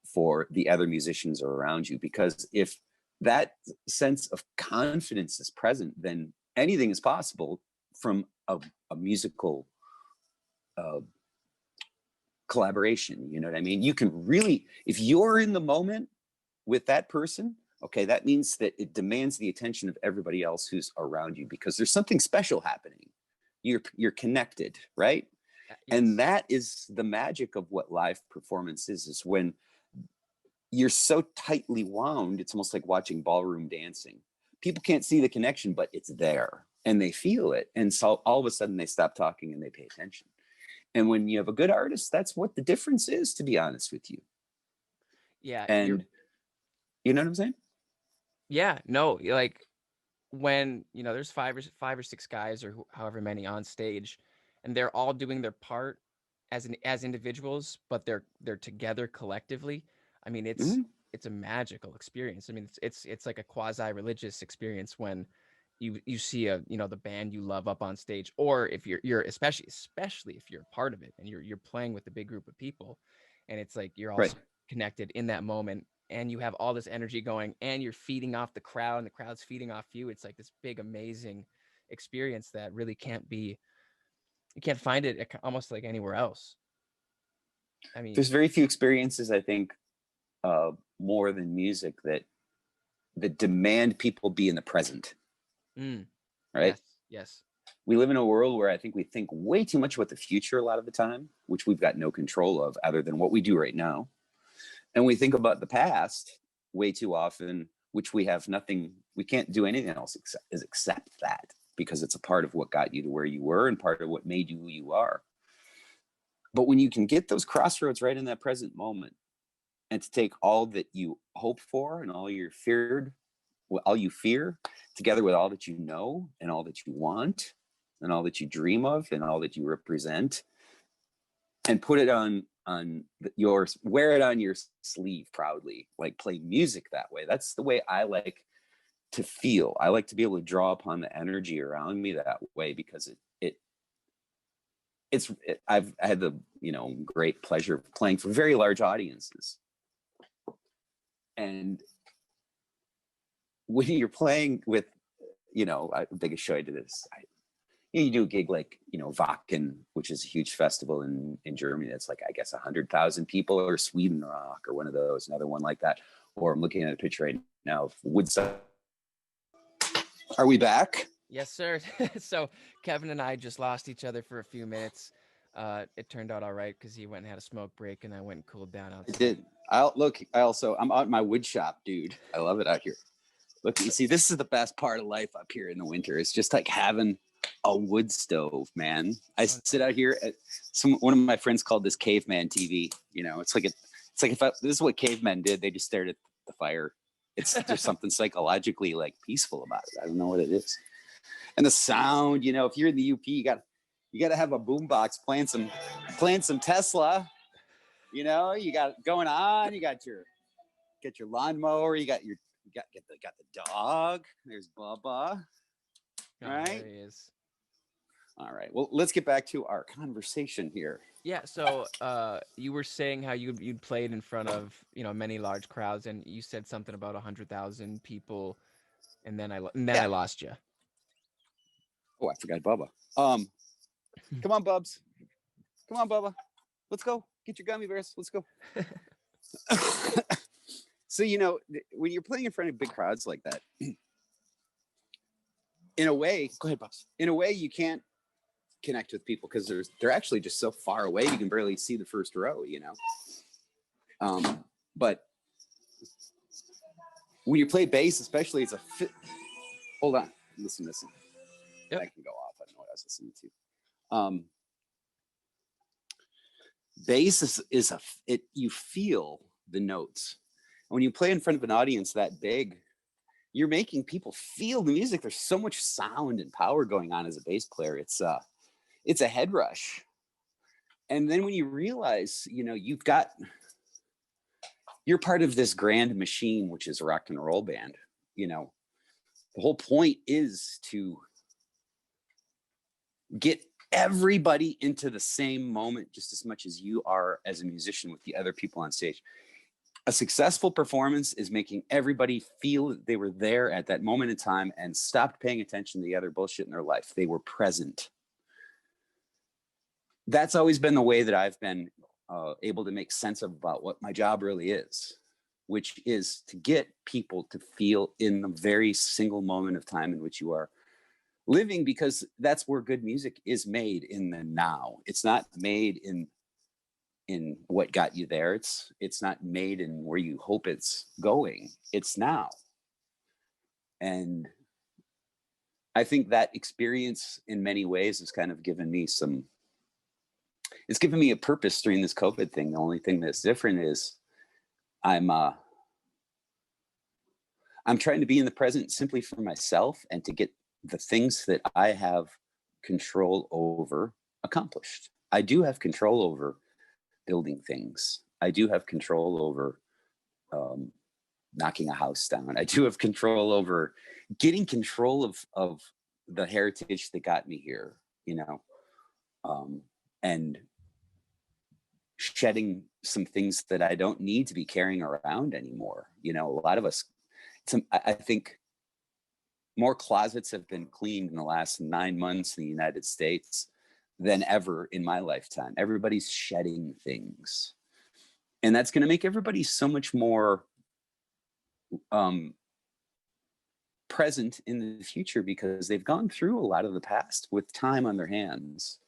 Speaker 2: for the other musicians around you. Because if that sense of confidence is present, then anything is possible from a musical collaboration. You know what I mean? You can really, if you're in the moment with that person, okay, that means that it demands the attention of everybody else who's around you, because there's something special happening. You're connected, right?
Speaker 1: yes.
Speaker 2: And that is the magic of what live performance is when you're so tightly wound. It's almost like watching ballroom dancing. People can't see the connection, but it's there and they feel it. And so all of a sudden they stop talking and they pay attention. And when you have a good artist, that's what the difference is, to be honest with you.
Speaker 1: Yeah.
Speaker 2: And you know what I'm saying?
Speaker 1: Yeah, no, like when, you know, there's five or six guys or however many on stage, and they're all doing their part as individuals, but they're together collectively. I mean, it's a magical experience. I mean, it's like a quasi-religious experience when you see you know, the band you love up on stage, or if you're especially if you're a part of it and you're playing with a big group of people, and it's like you're all
Speaker 2: Right.
Speaker 1: connected in that moment, and you have all this energy going, and you're feeding off the crowd and the crowd's feeding off you. It's like this big, amazing experience that really you can't find it almost like anywhere else. I mean,
Speaker 2: There's very few experiences, I think, more than music that demand people be in the present. Right?
Speaker 1: Yes.
Speaker 2: We live in a world where I think we think way too much about the future a lot of the time, which we've got no control of other than what we do right now. And we think about the past way too often, which we can't do anything else except that, because it's a part of what got you to where you were and part of what made you who you are. But when you can get those crossroads right in that present moment, and to take all that you hope for and all you fear, together with all that you know and all that you want and all that you dream of and all that you represent, and put it wear it on your sleeve proudly, like play music that way. That's the way I like to feel. I like to be able to draw upon the energy around me that way, because I've had the great pleasure of playing for very large audiences. And when you're playing with, the biggest show I did this, you do a gig like, Wacken, which is a huge festival in Germany. That's like, I guess, 100,000 people, or Sweden Rock, or one of those, another one like that. Or I'm looking at a picture right now of Woodstock. Are we back?
Speaker 1: Yes, sir. So Kevin and I just lost each other for a few minutes. It turned out all right because he went and had a smoke break, and I went and cooled down outside.
Speaker 2: I did. I'm out in my wood shop, dude. I love it out here. Look, you see, this is the best part of life up here in the winter. It's just like having a wood stove, man. I sit out here at one of my friends called this caveman TV. It's like this is what cavemen did. They just stared at the fire. There's something psychologically like peaceful about it. I don't know what it is. And the sound, if you're in the UP, you got to have a boombox playing some Tesla. You got it going on. You got your lawnmower. You got the dog. There's Bubba. All right.
Speaker 1: There he is.
Speaker 2: All right. Well, let's get back to our conversation here.
Speaker 1: Yeah. So you were saying how you'd played in front of many large crowds, and you said something about 100,000 people, and then I lost you.
Speaker 2: Oh, I forgot Bubba. Come on, Bubs. Come on, Bubba. Let's go. Get your gummy bears. Let's go. So, when you're playing in front of big crowds like that, in a way, go ahead, Bubs. In a way, you can't connect with people because they're actually just so far away. You can barely see the first row, But when you play bass, especially, it's hold on. Listen. Yep. I can go off. I don't know what I was listening to. Bass is you feel the notes. And when you play in front of an audience that big, you're making people feel the music. There's so much sound and power going on as a bass player. It's a head rush. And then when you realize, you're part of this grand machine, which is a rock and roll band. The whole point is to get everybody into the same moment just as much as you are as a musician with the other people on stage. A successful performance is making everybody feel that they were there at that moment in time and stopped paying attention to the other bullshit in their life. They were present. That's always been the way that I've been able to make sense about what my job really is, which is to get people to feel in the very single moment of time in which you are living, because that's where good music is made, in the now. It's not made in what got you there. It's not made in where you hope it's going. It's now. And I think that experience in many ways has kind of given me it's given me a purpose during this COVID thing. The only thing that's different is I'm trying to be in the present simply for myself and to get the things that I have control over accomplished. I do have control over building things. I do have control over knocking a house down. I do have control over getting control of the heritage that got me here, and shedding some things that I don't need to be carrying around anymore. A lot of us, I think more closets have been cleaned in the last 9 months in the United States than ever in my lifetime. Everybody's shedding things. And that's going to make everybody so much more present in the future because they've gone through a lot of the past with time on their hands.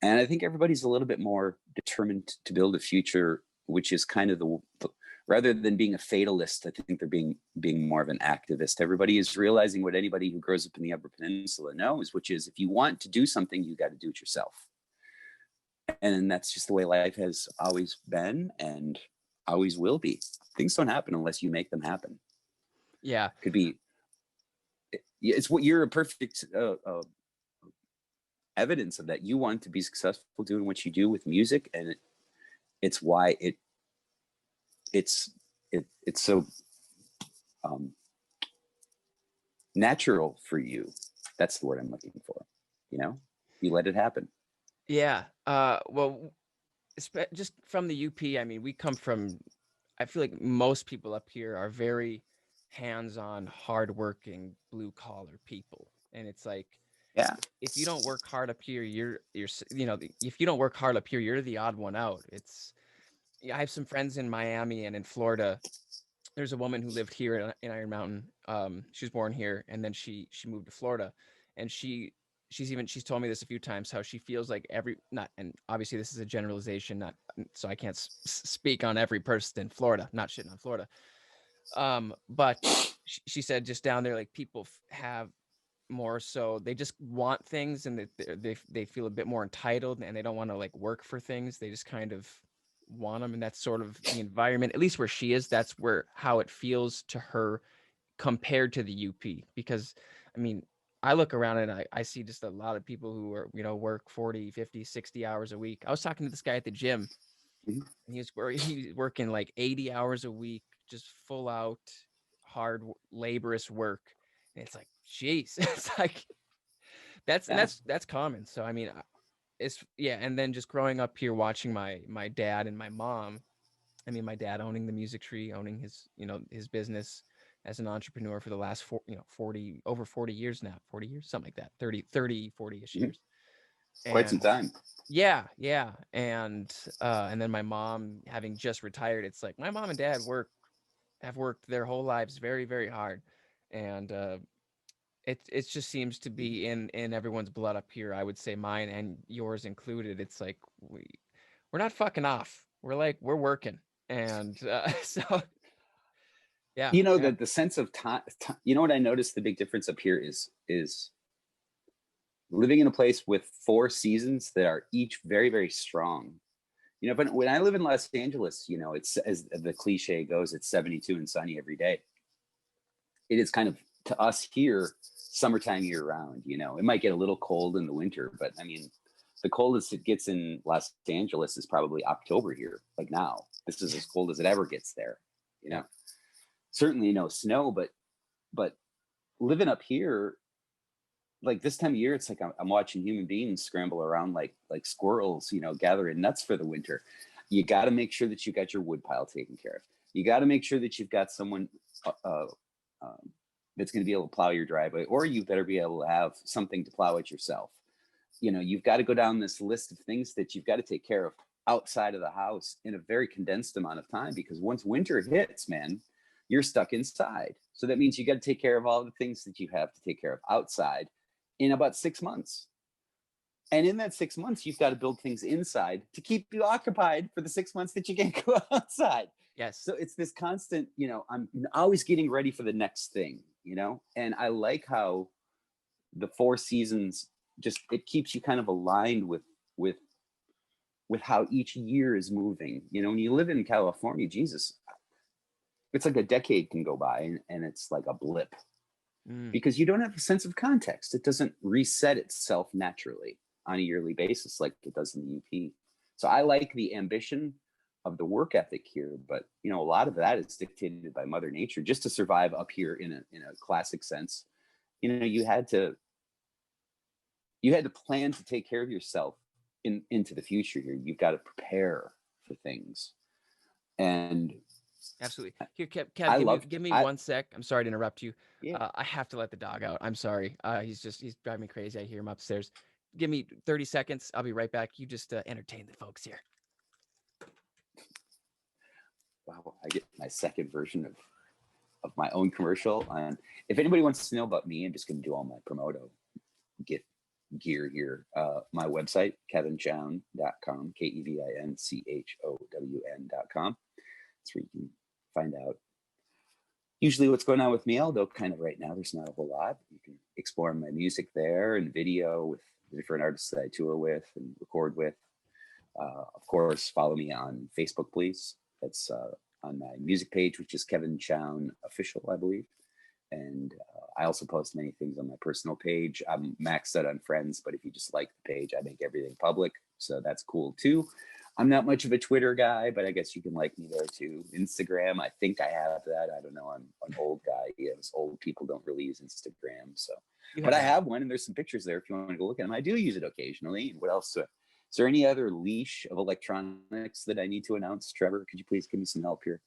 Speaker 2: And I think everybody's a little bit more determined to build a future, which is kind of the rather than being a fatalist, I think they're being more of an activist. Everybody is realizing what anybody who grows up in the Upper Peninsula knows, which is if you want to do something, you got to do it yourself. And that's just the way life has always been and always will be. Things don't happen unless you make them happen.
Speaker 1: Yeah.
Speaker 2: Could be. It's what you're a perfect evidence of that. You want to be successful doing what you do with music, and it's why it's so natural for you. That's the word I'm looking for. You know, you let it happen.
Speaker 1: Yeah. Well, just from the UP, I mean, we come from, I feel like most people up here are very hands-on, hardworking, blue-collar people. And it's like,
Speaker 2: yeah,
Speaker 1: if you don't work hard up here, you're you know, if you don't work hard up here, you're the odd one out. I have some friends in Miami and in Florida. There's a woman who lived here in Iron Mountain. She was born here, and then she moved to Florida, and she's told me this a few times, how she feels like and obviously this is a generalization, not so I can't speak on every person in Florida, not shitting on Florida. But she said just down there, like people have more so they just want things, and they feel a bit more entitled, and they don't want to like work for things. They just kind of want them, and that's sort of the environment, at least where she is. That's how it feels to her compared to the UP. Because I mean, I look around and I see just a lot of people who are, you know, work 40, 50, 60 hours a week. I was talking to this guy at the gym, and he's working like 80 hours a week, just full out hard laborious work. And it's like, geez, it's like that's common. So I mean, and then just growing up here, watching my dad and my mom. I mean, my dad owning the music tree, owning his business as an entrepreneur for the last 40 years now, 40 years, something like that, 30, 40-ish years.
Speaker 2: Quite some time.
Speaker 1: Yeah. And then my mom having just retired, it's like my mom and dad have worked their whole lives very, very hard. And it just seems to be in everyone's blood up here. I would say mine and yours included. It's like we're not fucking off. We're working. And so yeah.
Speaker 2: You know, the sense of time, you know what I noticed the big difference up here is living in a place with 4 seasons that are each very, very strong. You know, but when I live in Los Angeles, you know, it's, as the cliche goes, it's 72 and sunny every day. It is kind of, to us here, summertime year round. You know, it might get a little cold in the winter, but I mean, the coldest it gets in Los Angeles is probably October here. Like now, this is as cold as it ever gets there. You know, certainly no snow, but living up here, like this time of year, it's like I'm watching human beings scramble around like squirrels, you know, gathering nuts for the winter. You got to make sure that you got your wood pile taken care of. You got to make sure that you've got someone that's going to be able to plow your driveway, or you better be able to have something to plow it yourself. You know, you've got to go down this list of things that you've got to take care of outside of the house in a very condensed amount of time, because once winter hits, man, you're stuck inside. So that means you got to take care of all the things that you have to take care of outside in about 6 months. And in that 6 months, you've got to build things inside to keep you occupied for the 6 months that you can't go outside.
Speaker 1: Yes.
Speaker 2: So it's this constant, you know, I'm always getting ready for the next thing, you know, and I like how the 4 seasons just, it keeps you kind of aligned with how each year is moving. You know, when you live in California, Jesus, it's like a decade can go by and it's like a blip. Because you don't have a sense of context. It doesn't reset itself naturally on a yearly basis like it does in the UP. So I like the ambition of the work ethic here, but you know, a lot of that is dictated by Mother Nature. Just to survive up here in a classic sense, you know, you had to plan to take care of yourself into the future here. You've got to prepare for things. And
Speaker 1: absolutely. Here, Kev, give me 1 sec. I'm sorry to interrupt you.
Speaker 2: Yeah.
Speaker 1: I have to let the dog out. I'm sorry. He's driving me crazy. I hear him upstairs. give me 30 seconds. I'll be right back. You just entertain the folks here.
Speaker 2: Wow, I get my second version of my own commercial. And if anybody wants to know about me, I'm just going to do all my promoto gear here. My website, kevinchown.com, kevinchown.com. That's where you can find out usually what's going on with me, although kind of right now there's not a whole lot. You can explore my music there and video with the different artists that I tour with and record with. Of course, follow me on Facebook, please. That's on my music page, which is Kevin Chown Official, I believe. And I also post many things on my personal page. I'm maxed out on friends, but if you just like the page, I make everything public. So that's cool too. I'm not much of a Twitter guy, but I guess you can like me there too. Instagram, I think I have that. I don't know. I'm an old guy. Yes, old people don't really use Instagram. So, but I have one, and there's some pictures there if you want to go look at them. I do use it occasionally. And what else? Is there any other leash of electronics that I need to announce? Trevor, could you please give me some help here?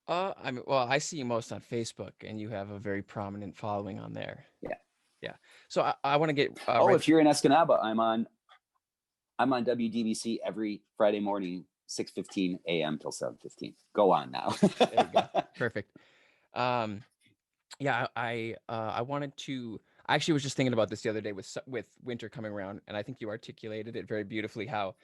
Speaker 1: I mean, well, I see you most on Facebook, and you have a very prominent following on there. Yeah. So I want to get.
Speaker 2: If you're in Escanaba, I'm on WDBC every Friday morning, 6:15 a.m. till 7:15. Go on now.
Speaker 1: There you go. Perfect. Yeah, I wanted to. I actually was just thinking about this the other day with winter coming around, and I think you articulated it very beautifully how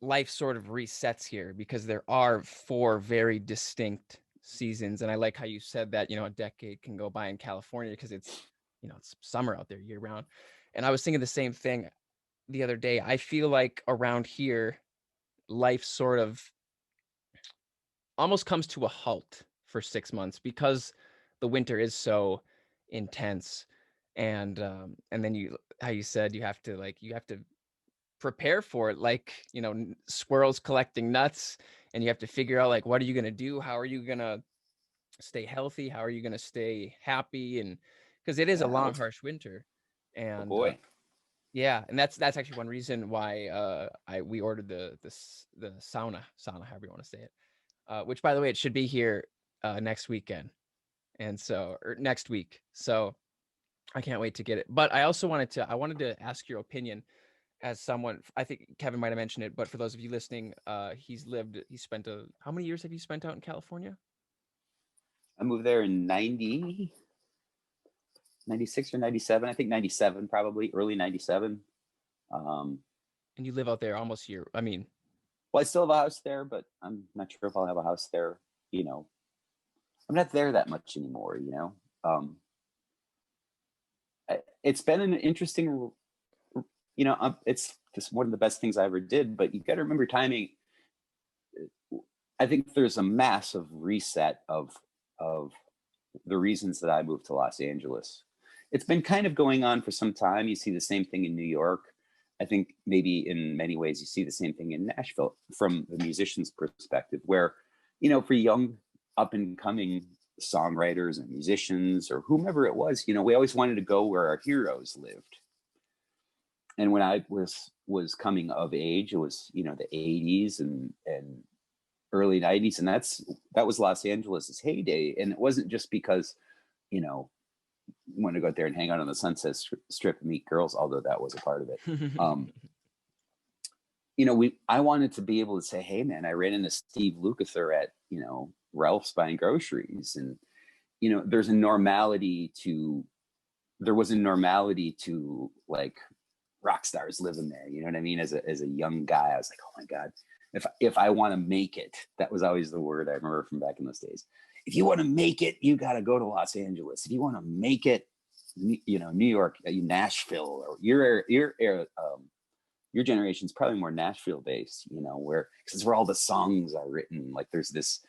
Speaker 1: life sort of resets here because there are 4 very distinct seasons, and I like how you said that a decade can go by in California because it's it's summer out there year round. And I was thinking the same thing the other day. I feel like around here life sort of almost comes to a halt for 6 months because the winter is so intense. And then how you said you have to prepare for it, like squirrels collecting nuts, and you have to figure out like what are you going to do, how are you going to stay healthy, how are you going to stay happy, and because it is a long harsh winter. And
Speaker 2: boy.
Speaker 1: Yeah, and that's actually one reason why we ordered the sauna, however you want to say it, which by the way it should be here next weekend, and so or next week, so I can't wait to get it. But I also wanted to ask your opinion as someone, I think Kevin might have mentioned it, but for those of you listening, how many years have you spent out in California?
Speaker 2: I moved there in 96 or 97. I think 97, probably early 97.
Speaker 1: And you live out there almost well,
Speaker 2: I still have a house there, but I'm not sure if I'll have a house there. I'm not there that much anymore. It's been an interesting it's just one of the best things I ever did, but you got to remember timing. I think there's a massive reset of the reasons that I moved to Los Angeles. It's been kind of going on for some time. You see the same thing in New York. I think maybe in many ways you see the same thing in Nashville from the musician's perspective, where, for young up and coming songwriters and musicians or whomever it was, we always wanted to go where our heroes lived. And when I was coming of age, it was, the 80s and early 90s. And that was Los Angeles's heyday. And it wasn't just because, you want to go out there and hang out on the Sunset Strip and meet girls, although that was a part of it. I wanted to be able to say, hey man, I ran into Steve Lukather at, Ralph's buying groceries. And, there was a normality to like rock stars living there. You know what I mean? As a young guy, I was like, oh my God, if I want to make it, that was always the word I remember from back in those days. If you want to make it, you got to go to Los Angeles. If you want to make it, New York, Nashville, or your generation's probably more Nashville based, where, because where all the songs are written, like there's this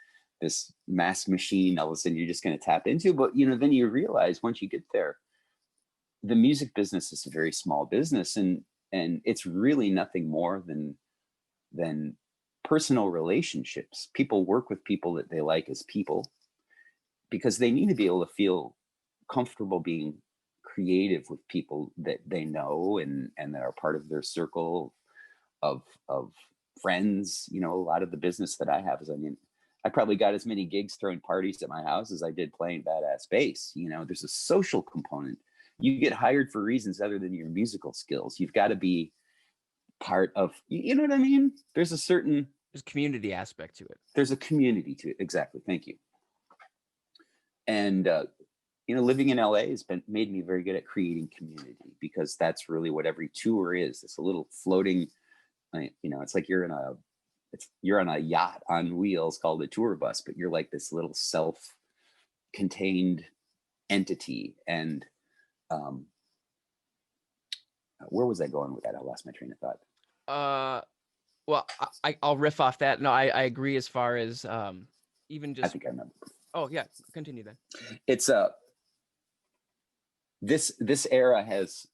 Speaker 2: mass machine all of a sudden you're just going to tap into. But, then you realize once you get there, the music business is a very small business, and it's really nothing more than personal relationships. People work with people that they like as people because they need to be able to feel comfortable being creative with people that they know and that are part of their circle of friends. A lot of the business that I have is, I probably got as many gigs throwing parties at my house as I did playing badass bass. There's a social component. you get hired for reasons other than your musical skills. You've got to be part of, you know what I mean? There's a
Speaker 1: community aspect to it.
Speaker 2: There's a community to it. Exactly. Thank you. And, living in LA has made me very good at creating community, because that's really what every tour is. It's a little floating, it's like you're on a yacht on wheels called a tour bus, but you're like this little self-contained entity. And where was I going with that? I lost my train of thought.
Speaker 1: Well, I'll riff off that. No, I agree as far as even just.
Speaker 2: I think I remember.
Speaker 1: Oh yeah, continue then.
Speaker 2: It's this era has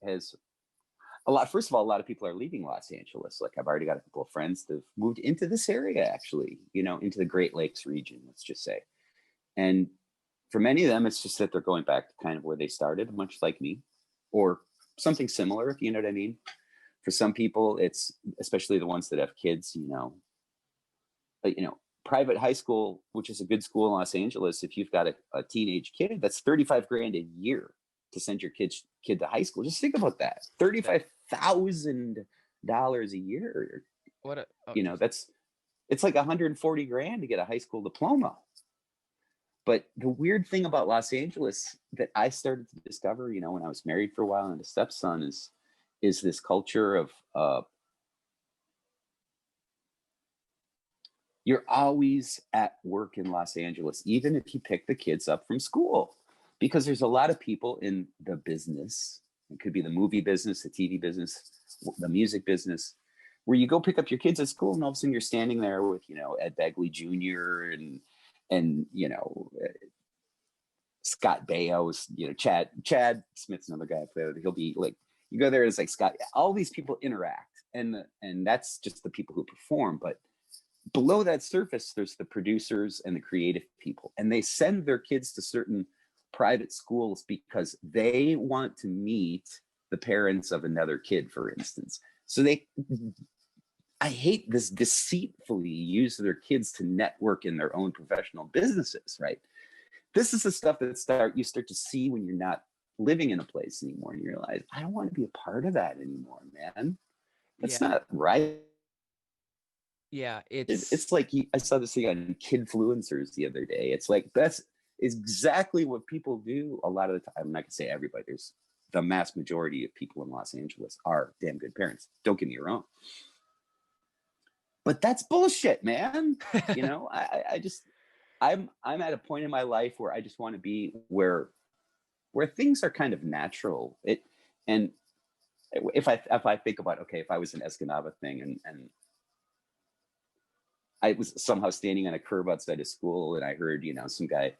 Speaker 2: a lot. First of all, a lot of people are leaving Los Angeles. Like, I've already got a couple of friends that have moved into this area, actually, into the Great Lakes region, let's just say. And for many of them, it's just that they're going back to kind of where they started, much like me, or something similar, if you know what I mean. For some people, it's, especially the ones that have kids, private high school, which is a good school in Los Angeles, if you've got a teenage kid, that's $35,000 a year to send your kid to high school. Just think about that. $35,000 a year. It's like $140,000 to get a high school diploma. But the weird thing about Los Angeles that I started to discover, when I was married for a while and a stepson, is this culture of you're always at work in Los Angeles, even if you pick the kids up from school, because there's a lot of people in the business. It could be the movie business, the TV business, the music business, where you go pick up your kids at school, and all of a sudden you're standing there with, Ed Begley Jr. and Scott Baio's, Chad Smith's another guy I play with. He'll be like, you go there, it's like Scott, all these people interact, and that's just the people who perform. But below that surface, there's the producers and the creative people, and they send their kids to certain private schools because they want to meet the parents of another kid, for instance. So I hate this, deceitfully use their kids to network in their own professional businesses, right? This is the stuff that you start to see when you're not living in a place anymore, and you realize, I don't want to be a part of that anymore, man. That's not right.
Speaker 1: Yeah,
Speaker 2: it's like, I saw this thing on Kidfluencers the other day. It's like, that's exactly what people do a lot of the time. I'm not gonna say everybody. There's the mass majority of people in Los Angeles are damn good parents. Don't get me wrong. But that's bullshit, man. I'm at a point in my life where I just want to be where things are kind of natural. And if I think about, okay, if I was an Escanaba thing and I was somehow standing on a curb outside of school, and I heard, some guy,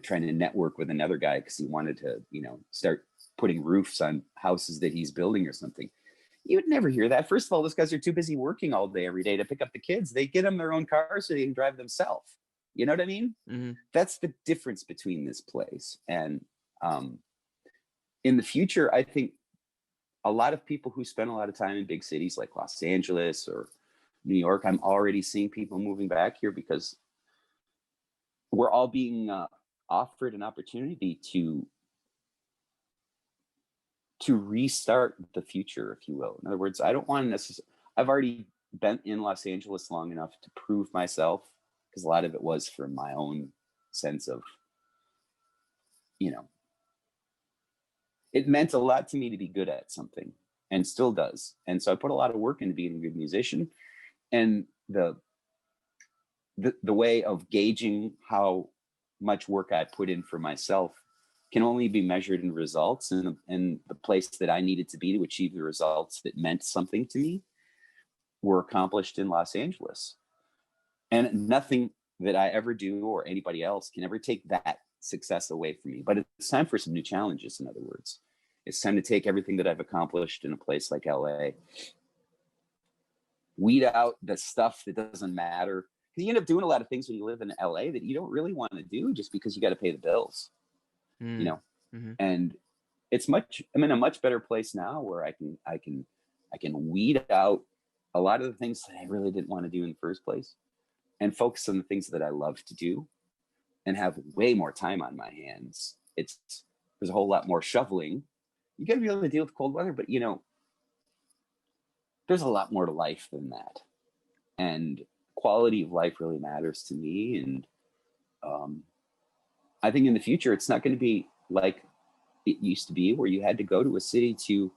Speaker 2: trying to network with another guy because he wanted to, start putting roofs on houses that he's building or something. You would never hear that. First of all, those guys are too busy working all day, every day to pick up the kids. They get them their own cars so they can drive themselves. You know what I mean? Mm-hmm. That's the difference between this place. And in the future, I think a lot of people who spend a lot of time in big cities like Los Angeles or New York, I'm already seeing people moving back here because we're all being offered an opportunity to restart the future, if you will. In other words, I don't want to necessarily, I've already been in Los Angeles long enough to prove myself, because a lot of it was for my own sense of, it meant a lot to me to be good at something, and still does. And so I put a lot of work into being a good musician. And the way of gauging how much work I put in for myself can only be measured in results, and the place that I needed to be to achieve the results that meant something to me were accomplished in Los Angeles. And nothing that I ever do or anybody else can ever take that success away from me. But it's time for some new challenges, in other words. It's time to take everything that I've accomplished in a place like LA, weed out the stuff that doesn't matter. Because you end up doing a lot of things when you live in LA that you don't really want to do just because you got to pay the bills. Mm-hmm. And I'm in a much better place now where I can weed out a lot of the things that I really didn't want to do in the first place and focus on the things that I love to do and have way more time on my hands. There's a whole lot more shoveling you got to be able to deal with cold weather, but you know, there's a lot more to life than that. And quality of life really matters to me. And I think in the future, it's not going to be like it used to be, where you had to go to a city to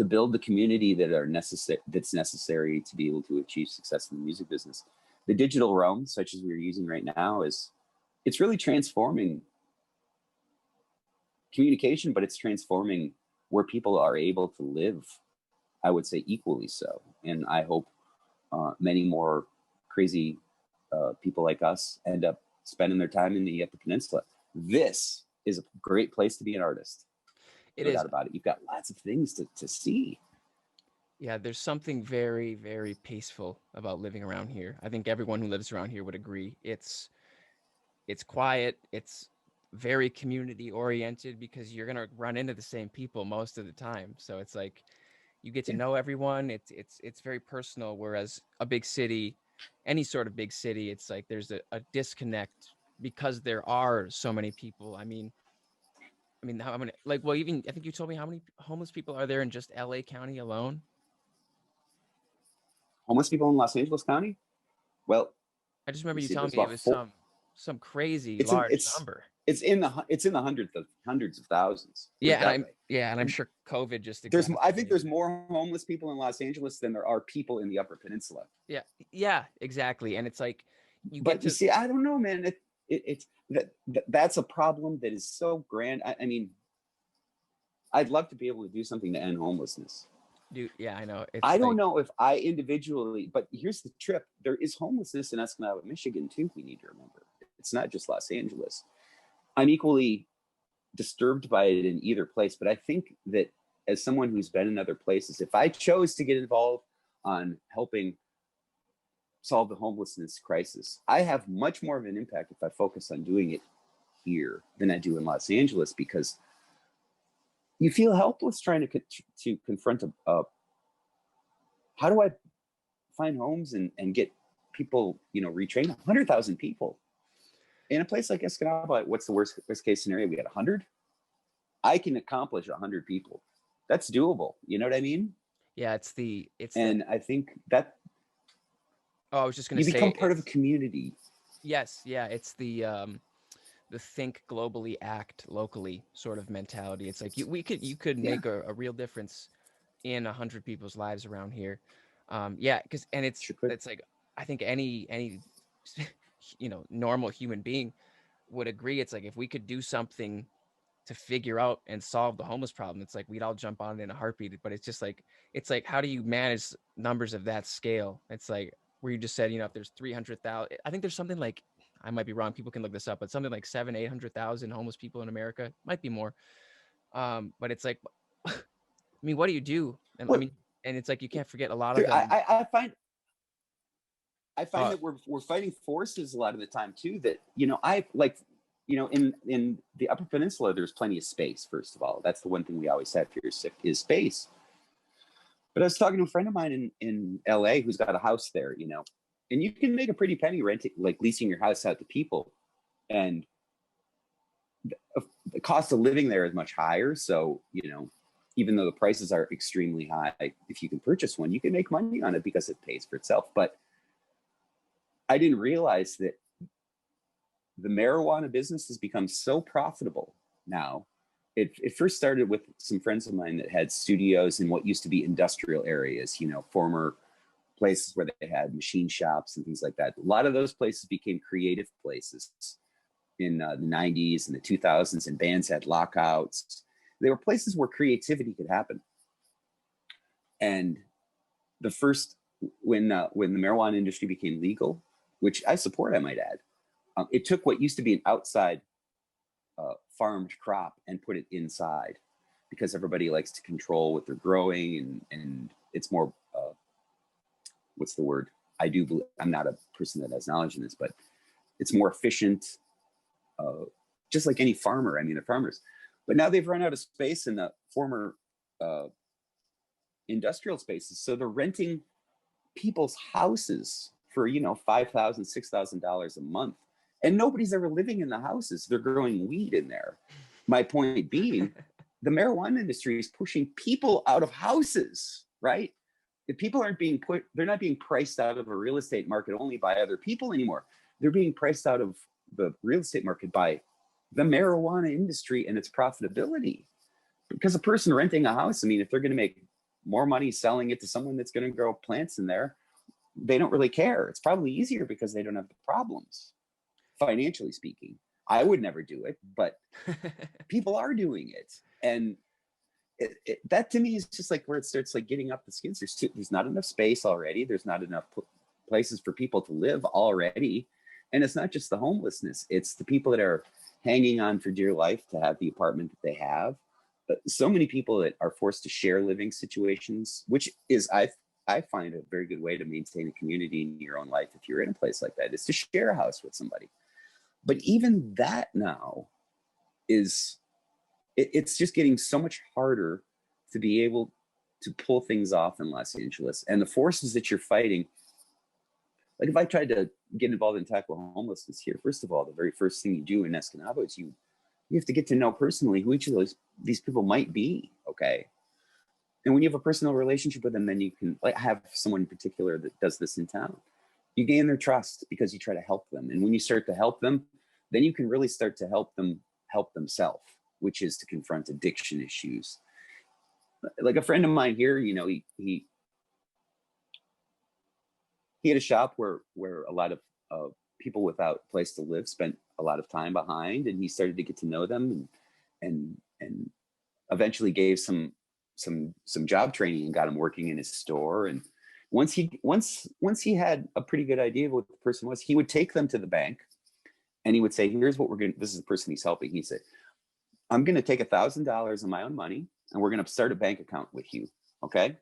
Speaker 2: build the community that's necessary to be able to achieve success in the music business. The digital realm, such as we're using right now, it's really transforming communication, but it's transforming where people are able to live, I would say equally so. And I hope many more crazy people like us end up spending their time in the Upper Peninsula. This is a great place to be an artist.
Speaker 1: It
Speaker 2: no
Speaker 1: is.
Speaker 2: doubt about it. You've got lots of things to see.
Speaker 1: Yeah, there's something very, very peaceful about living around here. I think everyone who lives around here would agree. It's quiet. It's very community oriented because you're gonna run into the same people most of the time. So it's like you get to know everyone. It's very personal. Whereas a big city, any sort of big city, it's like there's a disconnect because there are so many people. I mean, how many? Like, well, even I think you told me how many homeless people are there in just LA County alone.
Speaker 2: Homeless people in Los Angeles County? Well,
Speaker 1: I just remember you
Speaker 2: see,
Speaker 1: telling
Speaker 2: there's
Speaker 1: me it
Speaker 2: about
Speaker 1: was
Speaker 2: four.
Speaker 1: some crazy large number.
Speaker 2: It's in the hundreds of thousands.
Speaker 1: Yeah, and I'm sure COVID just
Speaker 2: I think there's more homeless people in Los Angeles than there are people in the Upper Peninsula.
Speaker 1: Yeah, exactly. And it's like
Speaker 2: you see, I don't know, man. That's a problem that is so grand. I mean, I'd love to be able to do something to end homelessness.
Speaker 1: Dude, yeah, I know.
Speaker 2: I don't know if I individually, but here's the trip. There is homelessness in Escanaba, Michigan, too, we need to remember. It's not just Los Angeles. I'm equally disturbed by it in either place, but I think that as someone who's been in other places, if I chose to get involved on helping solve the homelessness crisis, I have much more of an impact if I focus on doing it here than I do in Los Angeles, because you feel helpless trying to confront how do I find homes and get people, retrain 100,000 people in a place like Escanaba. What's the worst case scenario? We got 100. I can accomplish 100 people. That's doable. You know what I mean?
Speaker 1: Yeah,
Speaker 2: I think that.
Speaker 1: Oh, I was just going to say,
Speaker 2: you become part of a community.
Speaker 1: Yes, yeah, it's the think globally, act locally sort of mentality. It's like you could make a real difference in 100 people's lives around here. Because it's like I think any normal human being would agree. It's like if we could do something to figure out and solve the homeless problem, it's like we'd all jump on it in a heartbeat. But it's just like how do you manage numbers of that scale? It's like where you just said, if there's 300,000, I think there's something like, I might be wrong, people can look this up, but something like 800,000 homeless people in America, might be more. But it's like, I mean, what do you do? And and it's like you can't forget a lot of them.
Speaker 2: I find that we're fighting forces a lot of the time too. That in the Upper Peninsula, there's plenty of space. First of all, that's the one thing we always have here is space. But I was talking to a friend of mine in LA who's got a house there, and you can make a pretty penny renting, like leasing your house out to people, and the cost of living there is much higher. So, even though the prices are extremely high, if you can purchase one, you can make money on it because it pays for itself. But I didn't realize that the marijuana business has become so profitable now. It first started with some friends of mine that had studios in what used to be industrial areas, former places where they had machine shops and things like that. A lot of those places became creative places in the 90s and the 2000s, and bands had lockouts. They were places where creativity could happen. And when the marijuana industry became legal, which I support, I might add, it took what used to be an outside farmed crop and put it inside, because everybody likes to control what they're growing, and it's more what's the word? I'm not a person that has knowledge in this, but it's more efficient, just like any farmer. I mean, they're farmers, but now they've run out of space in the former industrial spaces, so they're renting people's houses for $5,000, $6,000 a month. And nobody's ever living in the houses. They're growing weed in there. My point being the marijuana industry is pushing people out of houses, right? If people aren't being they're not being priced out of a real estate market only by other people anymore. They're being priced out of the real estate market by the marijuana industry and its profitability. Because a person renting a house, I mean, if they're going to make more money selling it to someone that's going to grow plants in there, they don't really care. It's probably easier because they don't have the problems, financially speaking. I would never do it, but people are doing it. And that to me is just like where it starts like getting up the skins. There's not enough space already. There's not enough places for people to live already. And it's not just the homelessness. It's the people that are hanging on for dear life to have the apartment that they have. But so many people that are forced to share living situations, which is, I find a very good way to maintain a community in your own life. If you're in a place like that, is to share a house with somebody. But even that now is, it's just getting so much harder to be able to pull things off in Los Angeles. And the forces that you're fighting, like if I tried to get involved in tackle homelessness here, first of all, the very first thing you do in Escanaba is you have to get to know personally who each of these people might be, okay? And when you have a personal relationship with them, then you can like have someone in particular that does this in town. You gain their trust because you try to help them. And when you start to help them, then you can really start to help them help themselves, which is to confront addiction issues. Like a friend of mine here, you know, he had a shop where a lot of people without a place to live spent a lot of time behind, and he started to get to know them and eventually gave some job training and got him working in his store. And once he had a pretty good idea of what the person was, he would take them to the bank and he would say, here's what this is the person he's helping. He'd say, I'm going to take $1,000 of my own money and we're going to start a bank account with you. Okay.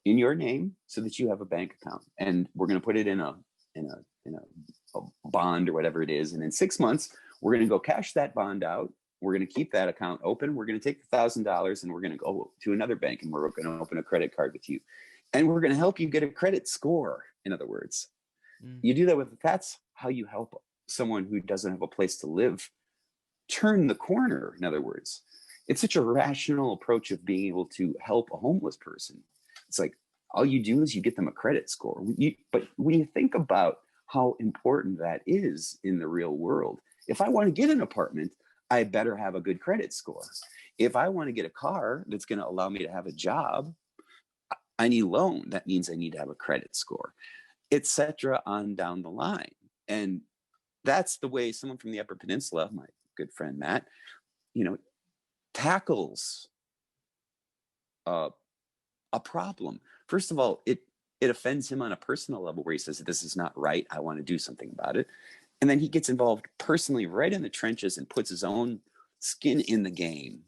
Speaker 2: In your name so that you have a bank account, and we're going to put it in a bond or whatever it is. And in 6 months, we're going to go cash that bond out. We're going to keep that account open. We're going to take $1,000 and we're going to go to another bank and we're going to open a credit card with you. And we're going to help you get a credit score. In other words, you do that that's how you help someone who doesn't have a place to live turn the corner. In other words, it's such a rational approach of being able to help a homeless person. It's like, all you do is you get them a credit score. But when you think about how important that is in the real world, if I want to get an apartment, I better have a good credit score. If I want to get a car that's going to allow me to have a job, I need a loan. That means I need to have a credit score, etc. on down the line. And that's the way someone from the Upper Peninsula, my good friend Matt, you know, tackles a problem. First of all, it offends him on a personal level where he says, this is not right. I want to do something about it. And then he gets involved personally right in the trenches and puts his own skin in the game.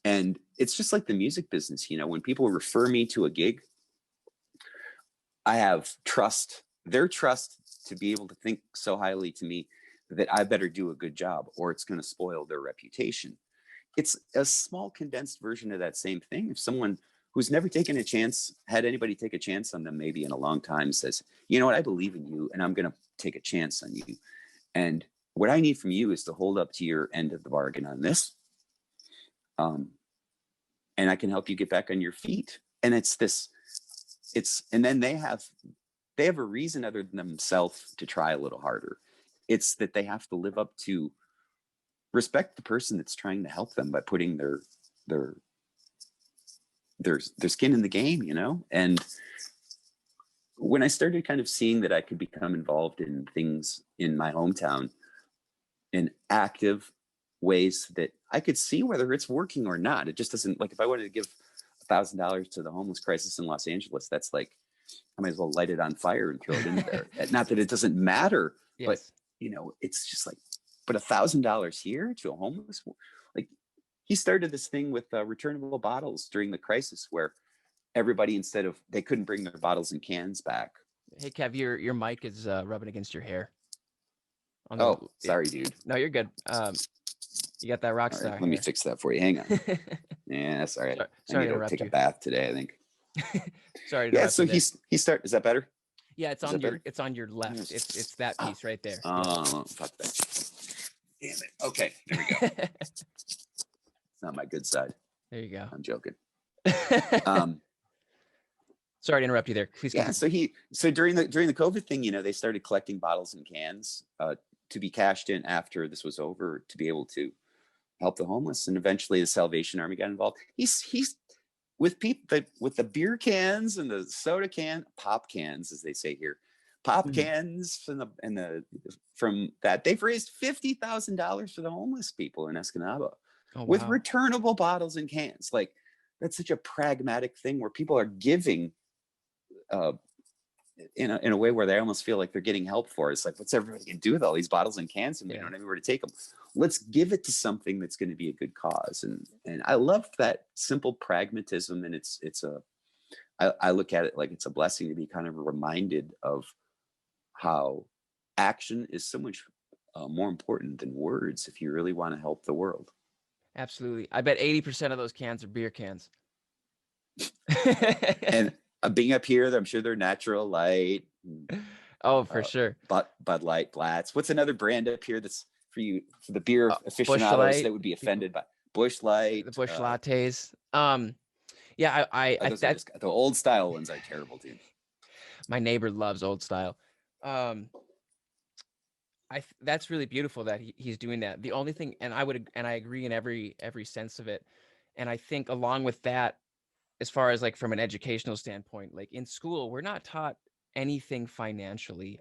Speaker 2: And it's just like the music business. You know, when people refer me to a gig, I have their trust to be able to think so highly to me that I better do a good job or it's going to spoil their reputation. It's a small condensed version of that same thing. If someone who's never taken a chance, had anybody take a chance on them maybe in a long time, says, you know what, I believe in you and I'm going to take a chance on you. And what I need from you is to hold up to your end of the bargain on this. And I can help you get back on your feet. And and then they have a reason other than themselves to try a little harder. It's that they have to live up to respect the person that's trying to help them by putting their skin in the game, you know? And when I started kind of seeing that I could become involved in things in my hometown in active ways that I could see whether it's working or not. It just doesn't, like if I wanted to give $1,000 to the homeless crisis in Los Angeles, that's like, I might as well light it on fire and throw it in there. Not that it doesn't matter, yes. But you know, it's just like, but $1,000 here to a homeless, like he started this thing with returnable bottles during the crisis where everybody, they couldn't bring their bottles and cans back.
Speaker 1: Hey, Kev, your mic is rubbing against your hair.
Speaker 2: Sorry, dude.
Speaker 1: No, you're good. You got that rock star.
Speaker 2: Let me fix that for you. Hang on. Yeah, sorry. I need to take a bath today, I think.
Speaker 1: Sorry.
Speaker 2: Yeah, so is that better?
Speaker 1: Yeah, it's on your left. It's that piece right there.
Speaker 2: Oh, fuck that. Damn it. Okay, there we go. It's not my good side.
Speaker 1: There you go.
Speaker 2: I'm joking.
Speaker 1: Sorry to interrupt you there. Please continue.
Speaker 2: So during the COVID thing, they started collecting bottles and cans to be cashed in after this was over to be able to help the homeless, and eventually the Salvation Army got involved. He's with people with the beer cans and the soda pop cans, as they say here, cans from that they've raised $50,000 for the homeless people in Escanaba with returnable bottles and cans. Like, that's such a pragmatic thing where people are giving in a way where they almost feel like they're getting help for. It's like, what's everybody gonna do with all these bottles and cans, and we don't have anywhere to take them? Let's give it to something that's going to be a good cause. And I love that simple pragmatism. And I look at it like it's a blessing to be kind of reminded of how action is so much more important than words if you really want to help the world.
Speaker 1: Absolutely. I bet 80% of those cans are beer cans.
Speaker 2: And being up here, I'm sure they're Natural Light.
Speaker 1: Oh, for sure.
Speaker 2: Bud Light, Blatz. What's another brand up here that's for the beer aficionados that would be offended by Busch Light?
Speaker 1: The Busch lattes. Yeah,
Speaker 2: the old style ones are terrible too.
Speaker 1: My neighbor loves old style. That's really beautiful that he's doing that. The only thing, and I agree in every sense of it. And I think along with that, as far as like from an educational standpoint, like in school, we're not taught anything financially.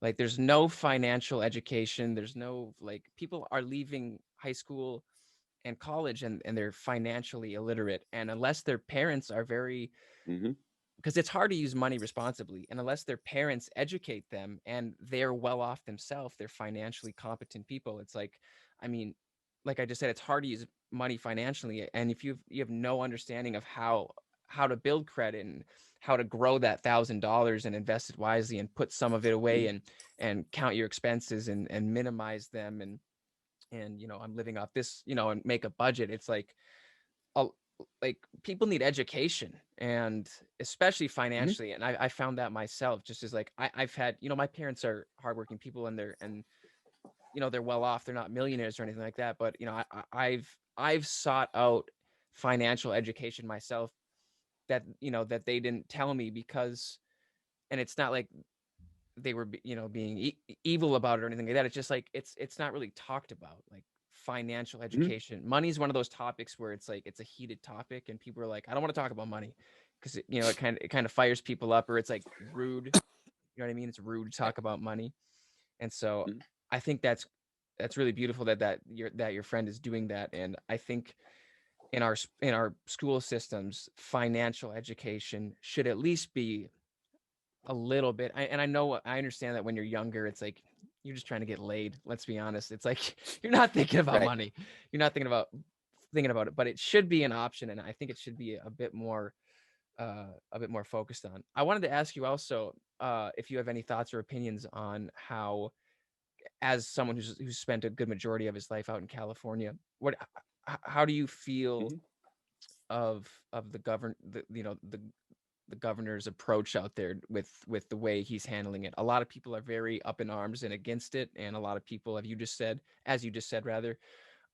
Speaker 1: Like, there's no financial education. There's no, like, people are leaving high school and college and they're financially illiterate. And unless their parents are very, because it's hard to use money responsibly, and unless their parents educate them and they're well off themselves, they're financially competent people. It's like, I mean, like I just said, it's hard to use money financially. And if you have no understanding of how to build credit and how to grow that $1,000 and invest it wisely and put some of it away and count your expenses and minimize them. And, I'm living off this, and make a budget. It's like people need education, and especially financially. And I found that myself, just as like, I've had, my parents are hardworking people, and they're well off. They're not millionaires or anything like that. But, I've sought out financial education myself that they didn't tell me, because, and it's not like they were, being evil about it or anything like that. It's just like, it's not really talked about, like financial education. Money is one of those topics where it's like, it's a heated topic and people are like, I don't want to talk about money, because it kind of fires people up, or it's like rude. You know what I mean? It's rude to talk about money. And so I think that's really beautiful that your friend is doing that. And I think in our school systems, financial education should at least be a little bit. I understand that when you're younger, it's like you're just trying to get laid. Let's be honest. It's like you're not thinking about money. You're not thinking about it, but it should be an option, and I think it should be a bit more focused on. I wanted to ask you also if you have any thoughts or opinions on how, as someone who's spent a good majority of his life out in California, how do you feel of the governor's approach out there with the way he's handling it? A lot of people are very up in arms and against it, and a lot of people, as you just said,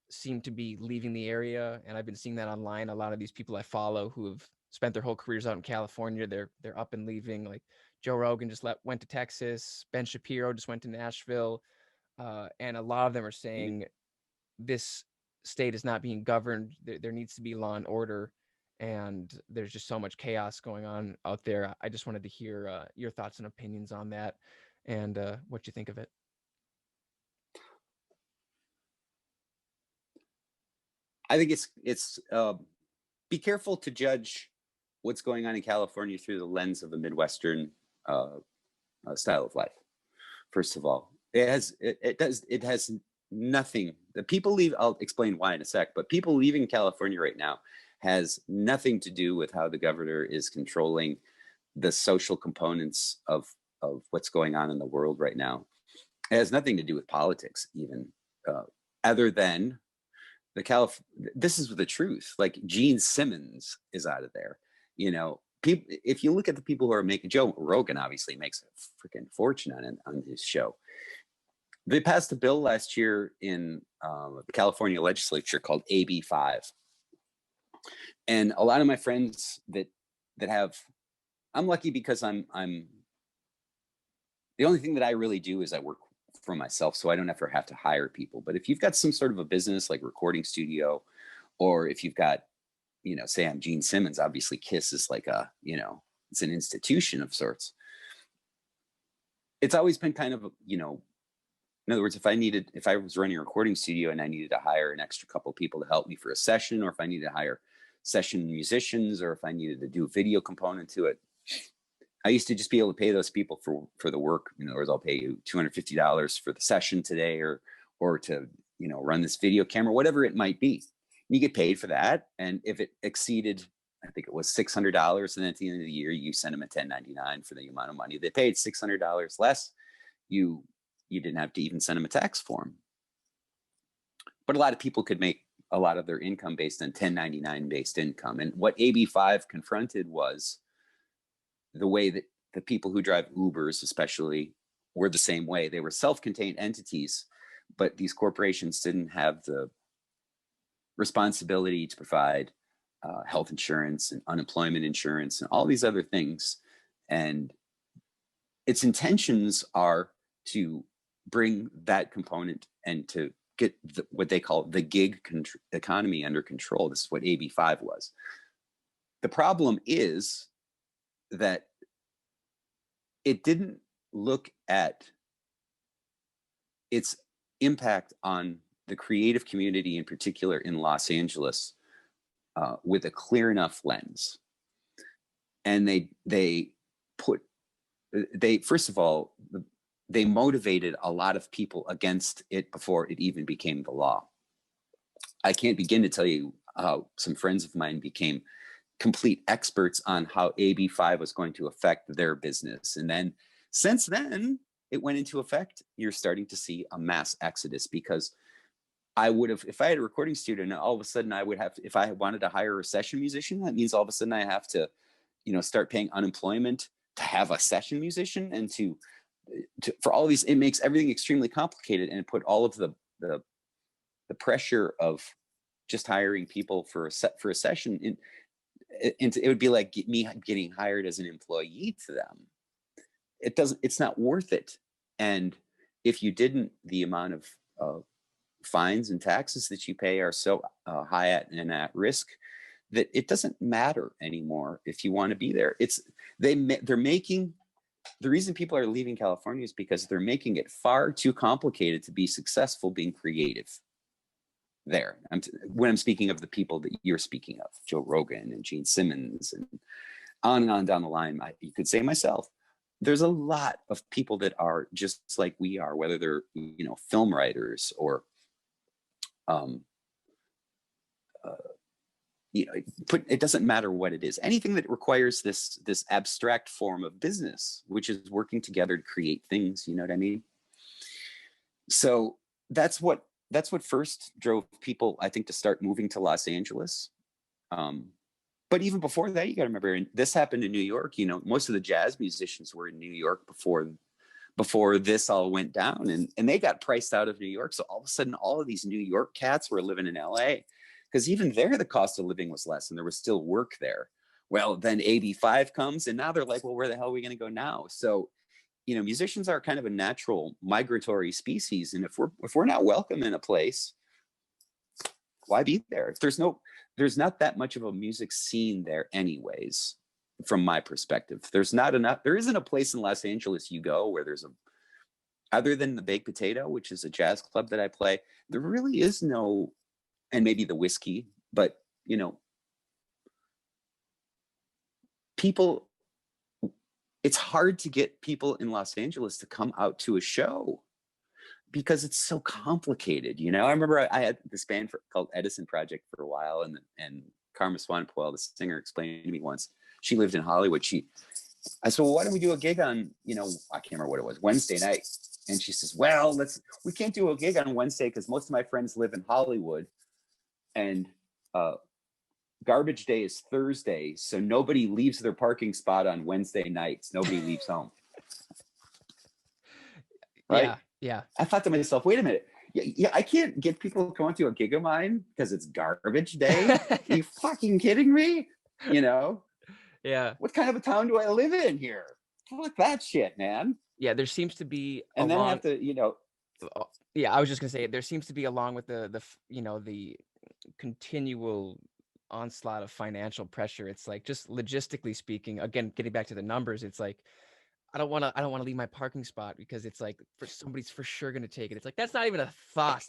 Speaker 1: seem to be leaving the area. And I've been seeing that online. A lot of these people I follow who have spent their whole careers out in California, they're up and leaving. Like Joe Rogan just went to Texas. Ben Shapiro just went to Nashville. And a lot of them are saying this state is not being governed. There needs to be law and order, and there's just so much chaos going on out there. I just wanted to hear your thoughts and opinions on that, and what you think of it.
Speaker 2: I think it's be careful to judge what's going on in California through the lens of a Midwestern style of life. First of all, it has nothing. The people leave. I'll explain why in a sec. But people leaving California right now has nothing to do with how the governor is controlling the social components of what's going on in the world right now. It has nothing to do with politics, even other than this is the truth. Like Gene Simmons is out of there. People. If you look at the people who are making, Joe Rogan obviously makes a freaking fortune on his show. They passed a bill last year in the California legislature called AB 5. And a lot of my friends that have, I'm lucky because I'm the only thing that I really do is I work for myself, so I don't ever have to hire people. But if you've got some sort of a business like recording studio, or if you've got, you know, say I'm Gene Simmons, obviously Kiss is like a, you know, it's an institution of sorts. It's always been kind of, you know, in other words, if I was running a recording studio and I needed to hire an extra couple of people to help me for a session, or if I needed to hire session musicians, or if I needed to do a video component to it, I used to just be able to pay those people for the work. In other words, I'll pay you $250 for the session today, or to, you know, run this video camera, whatever it might be. You get paid for that. And if it exceeded, I think it was $600, and at the end of the year, you send them a 1099 for the amount of money they paid. $600 less, you didn't have to even send them a tax form. But a lot of people could make a lot of their income based on 1099 based income. And what AB5 confronted was the way that the people who drive Ubers, especially, were the same way. They were self-contained entities, but these corporations didn't have the responsibility to provide health insurance and unemployment insurance and all these other things. And its intentions are to bring that component and to get what they call the gig economy under control. This is what AB5 was. The problem is that it didn't look at its impact on the creative community, in particular in Los Angeles, with a clear enough lens. And they first of all, they motivated a lot of people against it before it even became the law. I can't begin to tell you how some friends of mine became complete experts on how AB5 was going to affect their business. And then since then it went into effect, you're starting to see a mass exodus, because I would have, if I had a recording studio, and all of a sudden I would have, if I wanted to hire a session musician, that means all of a sudden I have to, you know, start paying unemployment to have a session musician, and to for all of these, it makes everything extremely complicated, and put all of the pressure of just hiring people for a session in, it would be like me getting hired as an employee to them. It's not worth it. And if you didn't, the amount of fines and taxes that you pay are so high and at risk that it doesn't matter anymore if you want to be there. They're making, the reason people are leaving California is because they're making it far too complicated to be successful being creative there. When I'm speaking of the people that you're speaking of, Joe Rogan and Gene Simmons and on down the line, you could say myself. There's a lot of people that are just like we are, whether they're, you know, film writers or you know, it doesn't matter what it is. Anything that requires this abstract form of business, which is working together to create things. You know what I mean? So that's what first drove people, I think, to start moving to Los Angeles. But even before that, you got to remember, and this happened in New York. You know, most of the jazz musicians were in New York before this all went down, and they got priced out of New York. So all of a sudden, all of these New York cats were living in LA, because even there, the cost of living was less and there was still work there. Well, then AB5 comes, and now they're like, well, where the hell are we going to go now? So, you know, musicians are kind of a natural migratory species. And if we're not welcome in a place, why be there? There's not that much of a music scene there anyways, from my perspective. There isn't a place in Los Angeles you go where there's other than the Baked Potato, which is a jazz club that I play, there really is no, and maybe the Whiskey, but, you know, people, it's hard to get people in Los Angeles to come out to a show because it's so complicated. You know, I remember I had this band called Edison Project for a while, and Karma Swanepoel, the singer, explained to me once, she lived in Hollywood. I said, well, why don't we do a gig on, you know, I can't remember what it was, Wednesday night. And she says, well, we can't do a gig on Wednesday because most of my friends live in Hollywood, and garbage day is Thursday, so nobody leaves their parking spot on Wednesday nights. Nobody leaves home. Right?
Speaker 1: Yeah.
Speaker 2: I thought to myself, wait a minute. Yeah, I can't get people to come to a gig of mine because it's garbage day. Are you fucking kidding me? You know?
Speaker 1: Yeah.
Speaker 2: What kind of a town do I live in here? Fuck that shit, man.
Speaker 1: Yeah, there seems to be
Speaker 2: And then have to,
Speaker 1: yeah, I was just gonna say there seems to be, along with the the continual onslaught of financial pressure. It's like, just logistically speaking, again, getting back to the numbers, it's like, I don't want to leave my parking spot because it's like, for somebody's for sure going to take it. It's like, that's not even a thought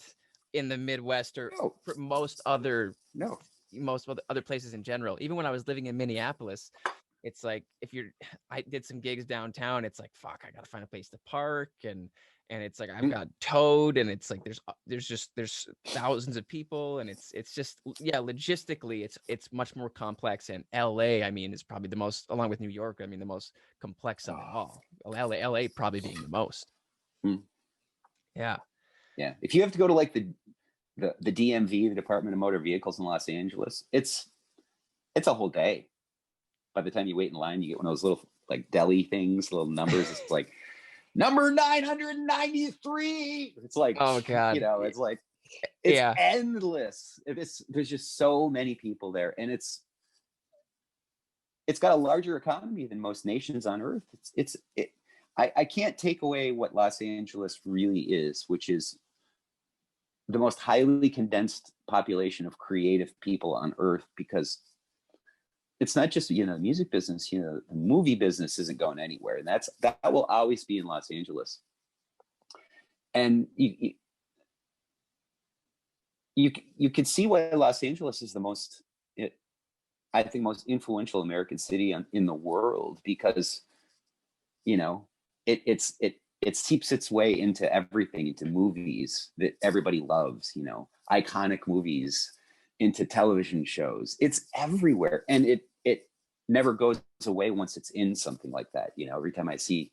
Speaker 1: in the Midwest or
Speaker 2: no,
Speaker 1: for most other
Speaker 2: no.
Speaker 1: places in general. Even when I was living in Minneapolis, it's like, I did some gigs downtown. It's like, fuck, I gotta find a place to park, and it's like, I've got towed, and it's like, there's thousands of people, and it's just, yeah, logistically, it's much more complex. And LA, I mean, is probably the most, along with New York, I mean, the most complex of it all. LA probably being the most. Yeah.
Speaker 2: If you have to go to like the DMV, the Department of Motor Vehicles in Los Angeles, it's a whole day. By the time you wait in line, you get one of those little like deli things, little numbers. It's like number 993. It's like,
Speaker 1: oh god,
Speaker 2: it's like, it's endless. There's just so many people there, and it's got a larger economy than most nations on earth. I can't take away what Los Angeles really is, which is the most highly condensed population of creative people on earth, because it's not just, the music business, the movie business isn't going anywhere. And that will always be in Los Angeles. And you can see why Los Angeles is the most, I think, most influential American city in the world, because, it seeps its way into everything, into movies that everybody loves, iconic movies, into television shows. It's everywhere, and it never goes away once it's in something like that. Every time I see,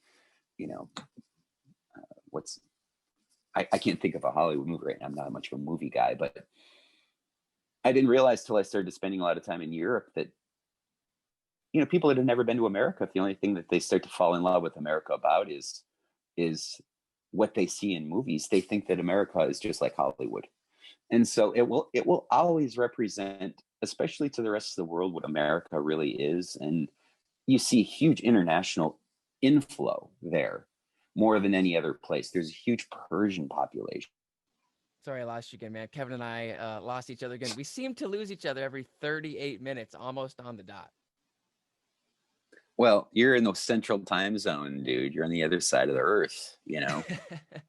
Speaker 2: I can't think of a Hollywood movie right now. I'm not much of a movie guy, but I didn't realize till I started spending a lot of time in Europe that, people that have never been to America, the only thing that they start to fall in love with America about is what they see in movies. They think that America is just like Hollywood. And so it will always represent, especially to the rest of the world, what America really is. And you see huge international inflow there, more than any other place. There's a huge Persian population.
Speaker 1: Sorry, I lost you again, man. Kevin and I lost each other again. We seem to lose each other every 38 minutes, almost on the dot.
Speaker 2: Well, you're in the central time zone, dude. You're on the other side of the earth,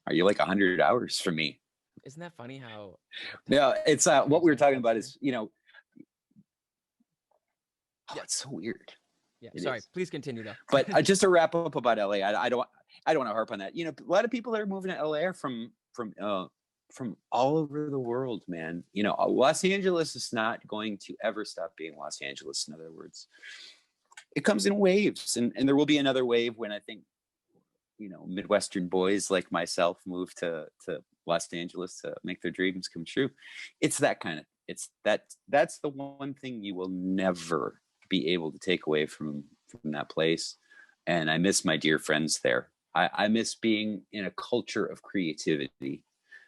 Speaker 2: Are you like 100 hours from me?
Speaker 1: Isn't that funny how?
Speaker 2: No, it's what we were talking about is, it's so weird.
Speaker 1: Yeah, sorry. Please continue though.
Speaker 2: But just to wrap up about LA, I don't want to harp on that. A lot of people that are moving to LA are from all over the world, man. Los Angeles is not going to ever stop being Los Angeles. In other words, it comes in waves, and there will be another wave when I think, Midwestern boys like myself move to Los Angeles to make their dreams come true. It's that kind of, that's the one thing you will never be able to take away from that place. And I miss my dear friends there. I miss being in a culture of creativity.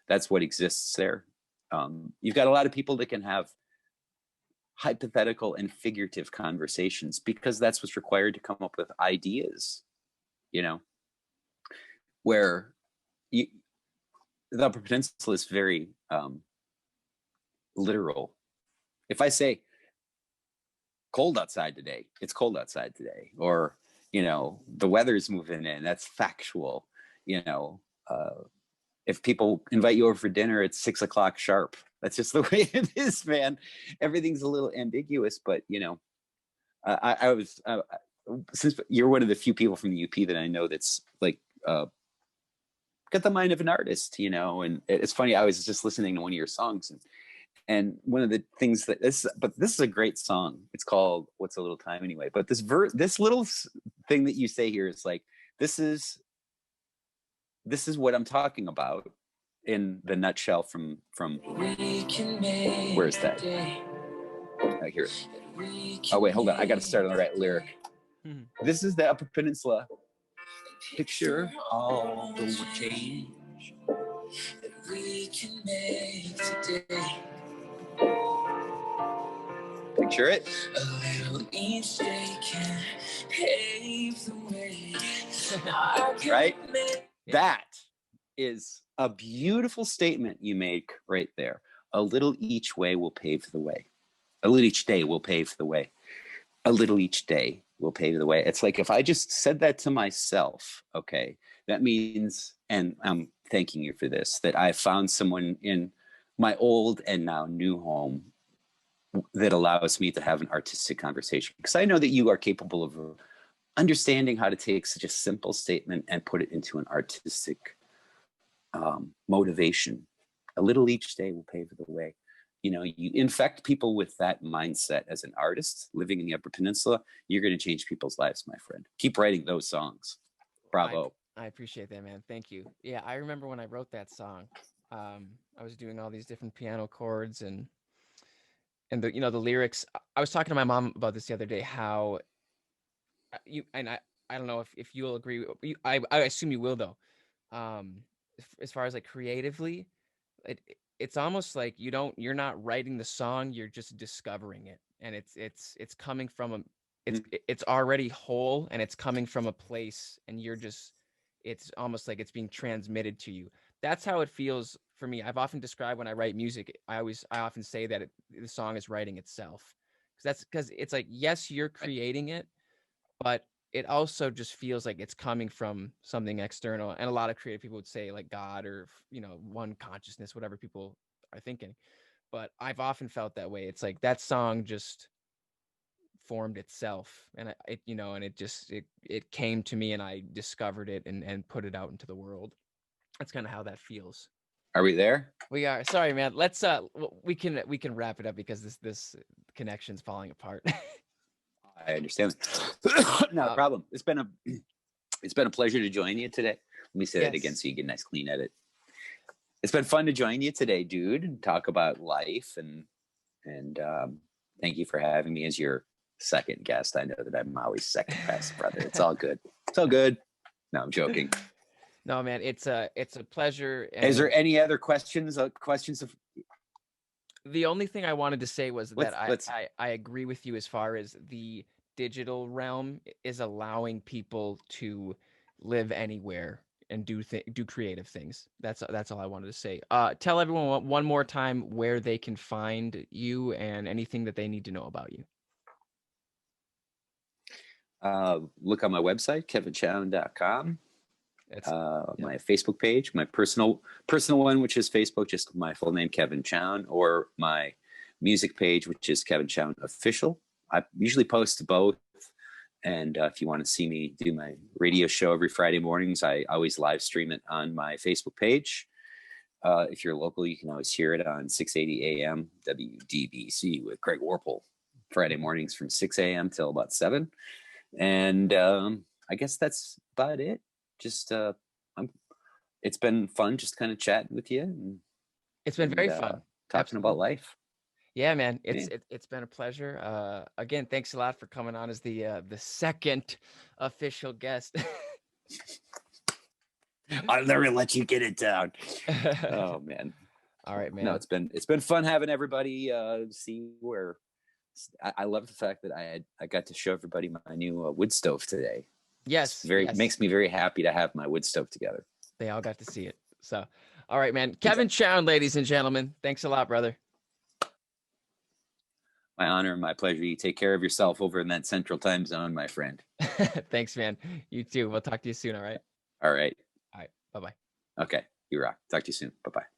Speaker 2: That's what exists there. You've got a lot of people that can have hypothetical and figurative conversations, because that's what's required to come up with ideas, where the Upper Peninsula is very literal. If I say cold outside today, it's cold outside today. Or, the weather's moving in, that's factual. If people invite you over for dinner, it's 6 o'clock sharp. That's just the way it is, man. Everything's a little ambiguous, but, I was, since you're one of the few people from the UP that I know that's like, got the mind of an artist, and it's funny. I was just listening to one of your songs, and one of the things this is a great song. It's called "What's a Little Time Anyway." But this little thing that you say here is like, this is what I'm talking about in the nutshell. From where is that? I hear it. Oh wait, hold on. I got to start on the right lyric. This is the Upper Peninsula. Picture all the change
Speaker 1: we can make today.
Speaker 2: Picture it.
Speaker 1: A little each day can pave the way.
Speaker 2: Right? That is a beautiful statement you make right there. A little each way will pave the way. A little each day will pave the way. A little each day will pave the way. It's like if I just said that to myself, okay, that means, and I'm thanking you for this, that I found someone in my old and now new home that allows me to have an artistic conversation. Because I know that you are capable of understanding how to take such a simple statement and put it into an artistic motivation. A little each day will pave the way. You know, you infect people with that mindset as an artist living in the Upper Peninsula, you're going to change people's lives, my friend. Keep writing those songs. Bravo.
Speaker 1: I appreciate that, man. Thank you. Yeah, I remember when I wrote that song, I was doing all these different piano chords and the, you know, the lyrics. I was talking to my mom about this the other day, how I don't know if you'll agree. I assume you will though. As far as like creatively, it's almost like you're not writing the song, you're just discovering it, and it's coming from it's already whole, and it's coming from a place, and it's almost like it's being transmitted to you. That's how it feels for me. I've often described when I write music, I often say that the song is writing itself, because it's like, yes, you're creating it, but it also just feels like it's coming from something external. And a lot of creative people would say like God, or, you know, one consciousness, whatever people are thinking. But I've often felt that way. It's like that song just formed itself, and it came to me, and I discovered it and put it out into the world. That's kind of how that feels.
Speaker 2: Are we there?
Speaker 1: We are. Sorry, man. Let's we can wrap it up because this connection's falling apart.
Speaker 2: I understand. Not a problem. It's been a pleasure to join you today. Let me say that again so you get a nice clean edit. It's been fun to join you today, dude, and talk about life, and thank you for having me as your second guest. I know that I'm always second best, brother. It's all good. It's all good. No, I'm joking.
Speaker 1: No, man, it's a pleasure.
Speaker 2: Is there any other questions?
Speaker 1: The only thing I wanted to say was that I agree with you as far as the digital realm is allowing people to live anywhere and do creative things. That's all I wanted to say. Tell everyone one more time where they can find you and anything that they need to know about you.
Speaker 2: Look on my website, kevinchown.com. My Facebook page, my personal one, which is Facebook, just my full name, Kevin Chown, or my music page, which is Kevin Chown Official. I usually post to both. And if you want to see me do my radio show every Friday mornings, I always live stream it on my Facebook page. If you're local, you can always hear it on 680 AM WDBC with Greg Warple, Friday mornings from 6 a.m. till about 7. And I guess that's about it. Just it's been fun just kind of chatting with you.
Speaker 1: It's been very fun
Speaker 2: talking about life.
Speaker 1: Yeah, man, it's been a pleasure. Again, thanks a lot for coming on as the second official guest.
Speaker 2: I'll never let you get it down. Oh man.
Speaker 1: All right, man.
Speaker 2: No, it's been fun having everybody see where. I love the fact that I got to show everybody my new wood stove today.
Speaker 1: Yes,
Speaker 2: makes me very happy to have my wood stove together.
Speaker 1: They all got to see it. So, all right, man. Kevin Chown, ladies and gentlemen. Thanks a lot, brother.
Speaker 2: My honor and my pleasure. You take care of yourself over in that central time zone, my friend.
Speaker 1: Thanks, man. You too. We'll talk to you soon, all right?
Speaker 2: All right.
Speaker 1: All right. Bye-bye.
Speaker 2: Okay. You rock. Talk to you soon. Bye-bye.